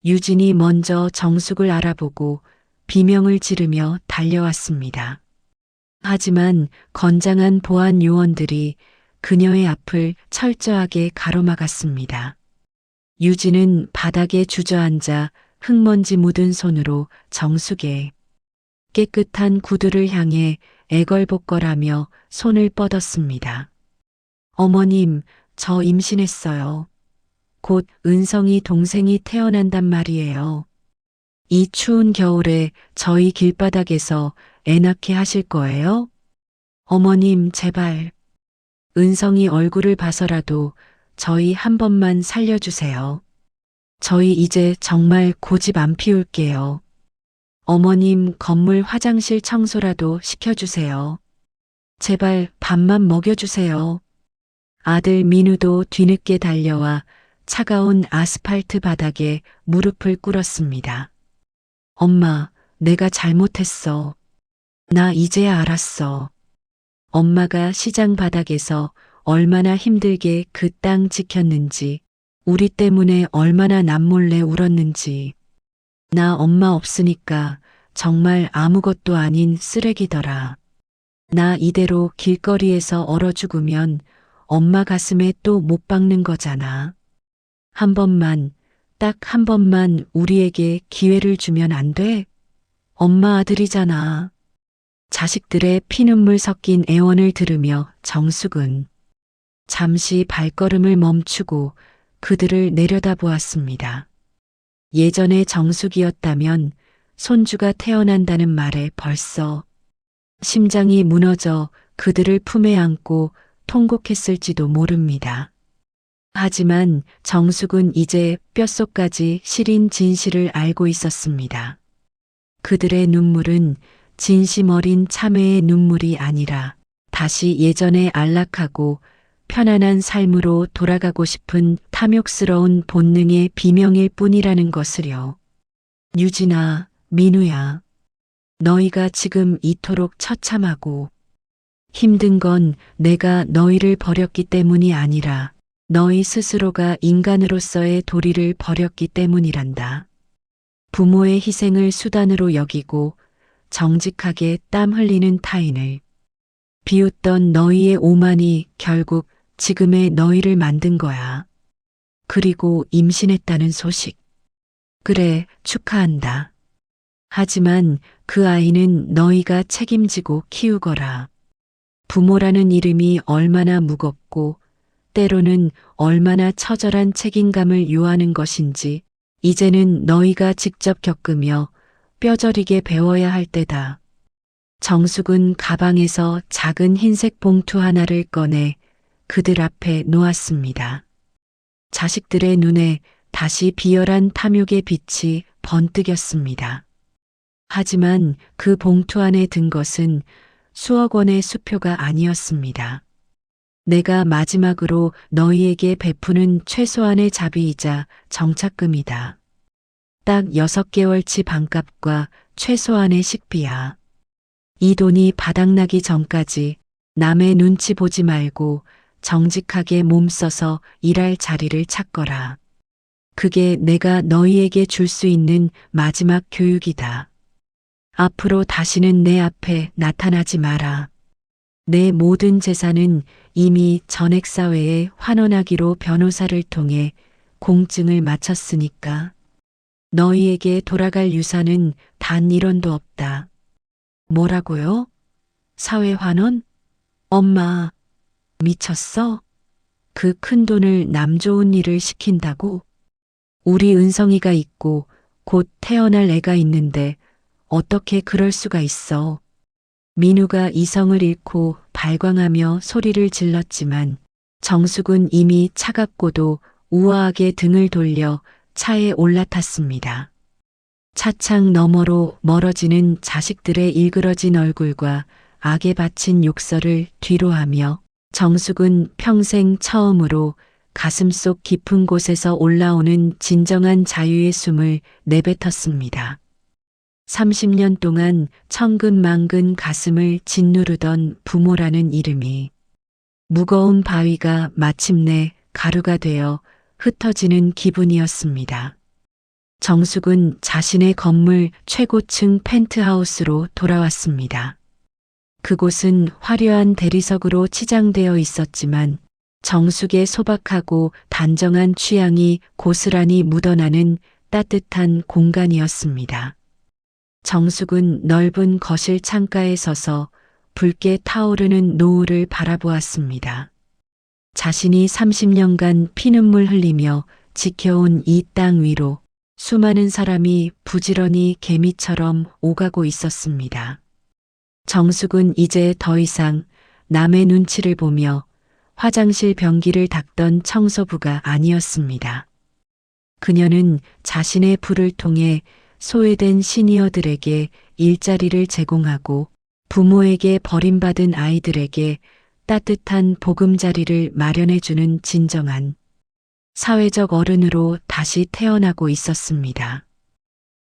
유진이 먼저 정숙을 알아보고 비명을 지르며 달려왔습니다. 하지만 건장한 보안 요원들이 그녀의 앞을 철저하게 가로막았습니다. 유진은 바닥에 주저앉아 흙먼지 묻은 손으로 정숙의 깨끗한 구두를 향해 애걸복걸하며 손을 뻗었습니다. 어머님, 저 임신했어요. 곧 은성이 동생이 태어난단 말이에요. 이 추운 겨울에 저희 길바닥에서 애 낳게 하실 거예요? 어머님, 제발. 은성이 얼굴을 봐서라도 저희 한 번만 살려주세요. 저희 이제 정말 고집 안 피울게요. 어머님, 건물 화장실 청소라도 시켜주세요. 제발 밥만 먹여주세요. 아들 민우도 뒤늦게 달려와 차가운 아스팔트 바닥에 무릎을 꿇었습니다. 엄마, 내가 잘못했어. 나 이제야 알았어. 엄마가 시장 바닥에서 얼마나 힘들게 그 땅 지켰는지, 우리 때문에 얼마나 남몰래 울었는지. 나 엄마 없으니까 정말 아무것도 아닌 쓰레기더라. 나 이대로 길거리에서 얼어 죽으면 엄마 가슴에 또 못 박는 거잖아. 한 번만, 딱 한 번만 우리에게 기회를 주면 안 돼? 엄마 아들이잖아. 자식들의 피눈물 섞인 애원을 들으며 정숙은 잠시 발걸음을 멈추고 그들을 내려다보았습니다. 예전의 정숙이었다면 손주가 태어난다는 말에 벌써 심장이 무너져 그들을 품에 안고 통곡했을지도 모릅니다. 하지만 정숙은 이제 뼛속까지 시린 진실을 알고 있었습니다. 그들의 눈물은 진심 어린 참회의 눈물이 아니라 다시 예전의 안락하고 편안한 삶으로 돌아가고 싶은 탐욕스러운 본능의 비명일 뿐이라는 것을요. 유진아, 민우야, 너희가 지금 이토록 처참하고 힘든 건 내가 너희를 버렸기 때문이 아니라 너희 스스로가 인간으로서의 도리를 버렸기 때문이란다. 부모의 희생을 수단으로 여기고 정직하게 땀 흘리는 타인을 비웃던 너희의 오만이 결국 지금의 너희를 만든 거야. 그리고 임신했다는 소식. 그래, 축하한다. 하지만 그 아이는 너희가 책임지고 키우거라. 부모라는 이름이 얼마나 무겁고 때로는 얼마나 처절한 책임감을 요하는 것인지 이제는 너희가 직접 겪으며 뼈저리게 배워야 할 때다. 정숙은 가방에서 작은 흰색 봉투 하나를 꺼내 그들 앞에 놓았습니다. 자식들의 눈에 다시 비열한 탐욕의 빛이 번뜩였습니다. 하지만 그 봉투 안에 든 것은 수억 원의 수표가 아니었습니다. 내가 마지막으로 너희에게 베푸는 최소한의 자비이자 정착금이다. 딱 6개월치 반값과 최소한의 식비야. 이 돈이 바닥나기 전까지 남의 눈치 보지 말고 정직하게 몸써서 일할 자리를 찾거라. 그게 내가 너희에게 줄 수 있는 마지막 교육이다. 앞으로 다시는 내 앞에 나타나지 마라. 내 모든 재산은 이미 전액사회에 환원하기로 변호사를 통해 공증을 마쳤으니까 너희에게 돌아갈 유산은 단 1원도 없다. 뭐라고요? 사회환원? 엄마, 미쳤어? 그 큰 돈을 남 좋은 일을 시킨다고? 우리 은성이가 있고 곧 태어날 애가 있는데 어떻게 그럴 수가 있어? 민우가 이성을 잃고 발광하며 소리를 질렀지만 정숙은 이미 차갑고도 우아하게 등을 돌려 차에 올라탔습니다. 차창 너머로 멀어지는 자식들의 일그러진 얼굴과 악에 바친 욕설을 뒤로하며 정숙은 평생 처음으로 가슴속 깊은 곳에서 올라오는 진정한 자유의 숨을 내뱉었습니다. 30년 동안 천근만근 가슴을 짓누르던 부모라는 이름이 무거운 바위가 마침내 가루가 되어 흩어지는 기분이었습니다. 정숙은 자신의 건물 최고층 펜트하우스로 돌아왔습니다. 그곳은 화려한 대리석으로 치장되어 있었지만 정숙의 소박하고 단정한 취향이 고스란히 묻어나는 따뜻한 공간이었습니다. 정숙은 넓은 거실 창가에 서서 붉게 타오르는 노을을 바라보았습니다. 자신이 30년간 피눈물 흘리며 지켜온 이 땅 위로 수많은 사람이 부지런히 개미처럼 오가고 있었습니다. 정숙은 이제 더 이상 남의 눈치를 보며 화장실 변기를 닦던 청소부가 아니었습니다. 그녀는 자신의 부를 통해 소외된 시니어들에게 일자리를 제공하고 부모에게 버림받은 아이들에게 따뜻한 보금자리를 마련해주는 진정한 사회적 어른으로 다시 태어나고 있었습니다.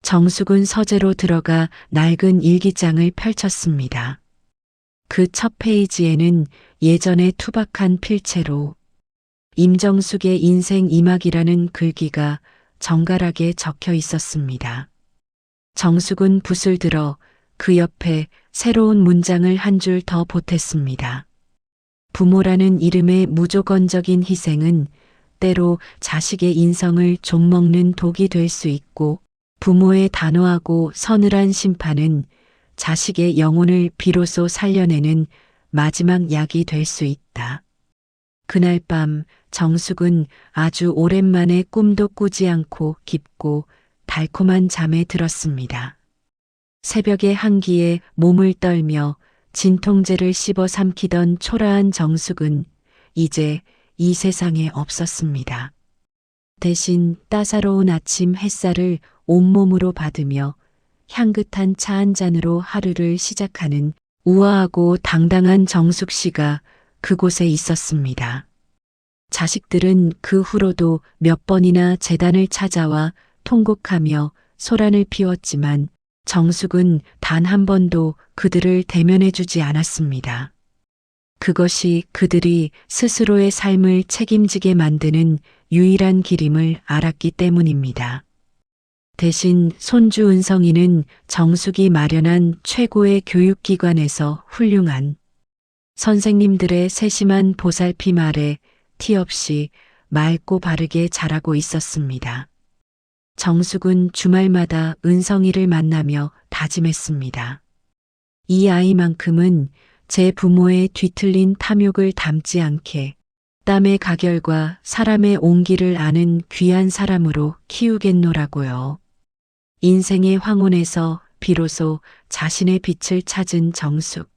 정숙은 서재로 들어가 낡은 일기장을 펼쳤습니다. 그 첫 페이지에는 예전의 투박한 필체로 임정숙의 인생 이막이라는 글귀가 정갈하게 적혀 있었습니다. 정숙은 붓을 들어 그 옆에 새로운 문장을 한 줄 더 보탰습니다. 부모라는 이름의 무조건적인 희생은 때로 자식의 인성을 좀먹는 독이 될 수 있고 부모의 단호하고 서늘한 심판은 자식의 영혼을 비로소 살려내는 마지막 약이 될 수 있다. 그날 밤 정숙은 아주 오랜만에 꿈도 꾸지 않고 깊고 달콤한 잠에 들었습니다. 새벽의 한기에 몸을 떨며 진통제를 씹어 삼키던 초라한 정숙은 이제 이 세상에 없었습니다. 대신 따사로운 아침 햇살을 온몸으로 받으며 향긋한 차 한 잔으로 하루를 시작하는 우아하고 당당한 정숙 씨가 그곳에 있었습니다. 자식들은 그 후로도 몇 번이나 재단을 찾아와 통곡하며 소란을 피웠지만 정숙은 단 한 번도 그들을 대면해 주지 않았습니다. 그것이 그들이 스스로의 삶을 책임지게 만드는 유일한 길임을 알았기 때문입니다. 대신 손주 은성이는 정숙이 마련한 최고의 교육기관에서 훌륭한 선생님들의 세심한 보살핌 아래 티 없이 맑고 바르게 자라고 있었습니다. 정숙은 주말마다 은성이를 만나며 다짐했습니다. 이 아이만큼은 제 부모의 뒤틀린 탐욕을 담지 않게 땀의 가결과 사람의 온기를 아는 귀한 사람으로 키우겠노라고요. 인생의 황혼에서 비로소 자신의 빛을 찾은 정숙.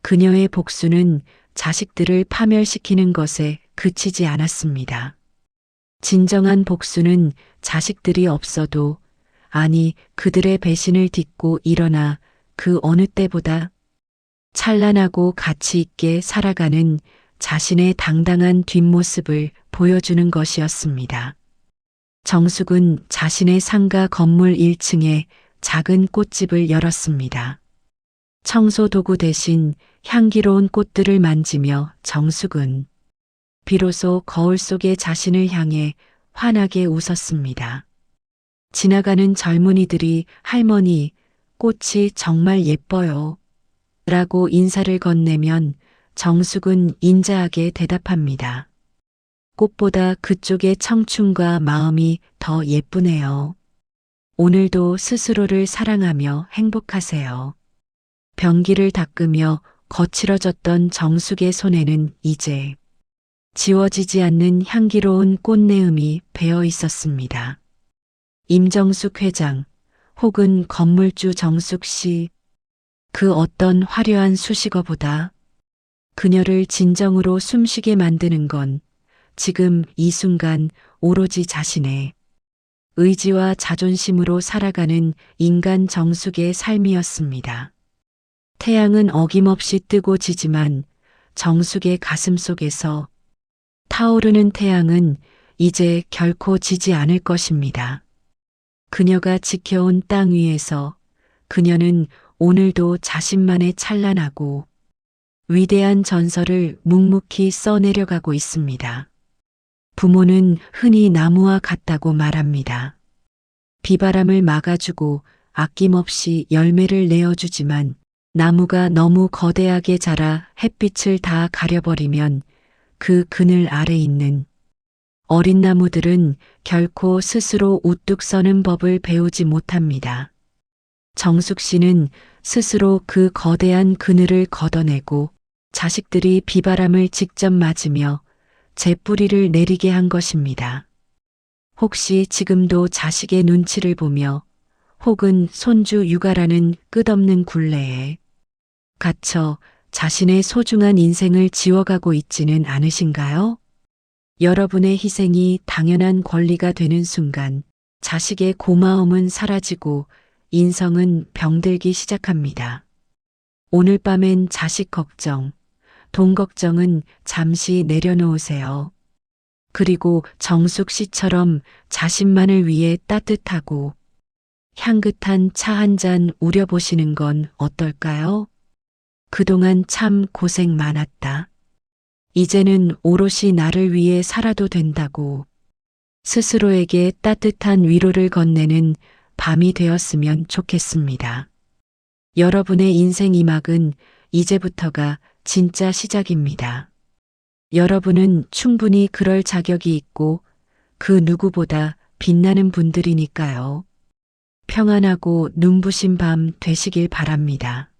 그녀의 복수는 자식들을 파멸시키는 것에 그치지 않았습니다. 진정한 복수는 자식들이 없어도, 아니 그들의 배신을 딛고 일어나 그 어느 때보다 찬란하고 가치 있게 살아가는 자신의 당당한 뒷모습을 보여주는 것이었습니다. 정숙은 자신의 상가 건물 1층에 작은 꽃집을 열었습니다. 청소 도구 대신 향기로운 꽃들을 만지며 정숙은 비로소 거울 속의 자신을 향해 환하게 웃었습니다. 지나가는 젊은이들이 할머니, 꽃이 정말 예뻐요. 라고 인사를 건네면 정숙은 인자하게 대답합니다. 꽃보다 그쪽의 청춘과 마음이 더 예쁘네요. 오늘도 스스로를 사랑하며 행복하세요. 변기를 닦으며 거칠어졌던 정숙의 손에는 이제 지워지지 않는 향기로운 꽃내음이 배어 있었습니다. 임정숙 회장 혹은 건물주 정숙 씨, 그 어떤 화려한 수식어보다 그녀를 진정으로 숨쉬게 만드는 건 지금 이 순간 오로지 자신의 의지와 자존심으로 살아가는 인간 정숙의 삶이었습니다. 태양은 어김없이 뜨고 지지만 정숙의 가슴 속에서 타오르는 태양은 이제 결코 지지 않을 것입니다. 그녀가 지켜온 땅 위에서 그녀는 오늘도 자신만의 찬란하고 위대한 전설을 묵묵히 써내려가고 있습니다. 부모는 흔히 나무와 같다고 말합니다. 비바람을 막아주고 아낌없이 열매를 내어주지만 나무가 너무 거대하게 자라 햇빛을 다 가려버리면 그 그늘 아래 있는 어린 나무들은 결코 스스로 우뚝 서는 법을 배우지 못합니다. 정숙 씨는 스스로 그 거대한 그늘을 걷어내고 자식들이 비바람을 직접 맞으며 재뿌리를 내리게 한 것입니다. 혹시 지금도 자식의 눈치를 보며 혹은 손주 육아라는 끝없는 굴레에 갇혀 자신의 소중한 인생을 지워가고 있지는 않으신가요? 여러분의 희생이 당연한 권리가 되는 순간 자식의 고마움은 사라지고 인성은 병들기 시작합니다. 오늘 밤엔 자식 걱정, 돈 걱정은 잠시 내려놓으세요. 그리고 정숙 씨처럼 자신만을 위해 따뜻하고 향긋한 차 한 잔 우려보시는 건 어떨까요? 그동안 참 고생 많았다. 이제는 오롯이 나를 위해 살아도 된다고 스스로에게 따뜻한 위로를 건네는 밤이 되었으면 좋겠습니다. 여러분의 인생 2막은 이제부터가 진짜 시작입니다. 여러분은 충분히 그럴 자격이 있고 그 누구보다 빛나는 분들이니까요. 평안하고 눈부신 밤 되시길 바랍니다.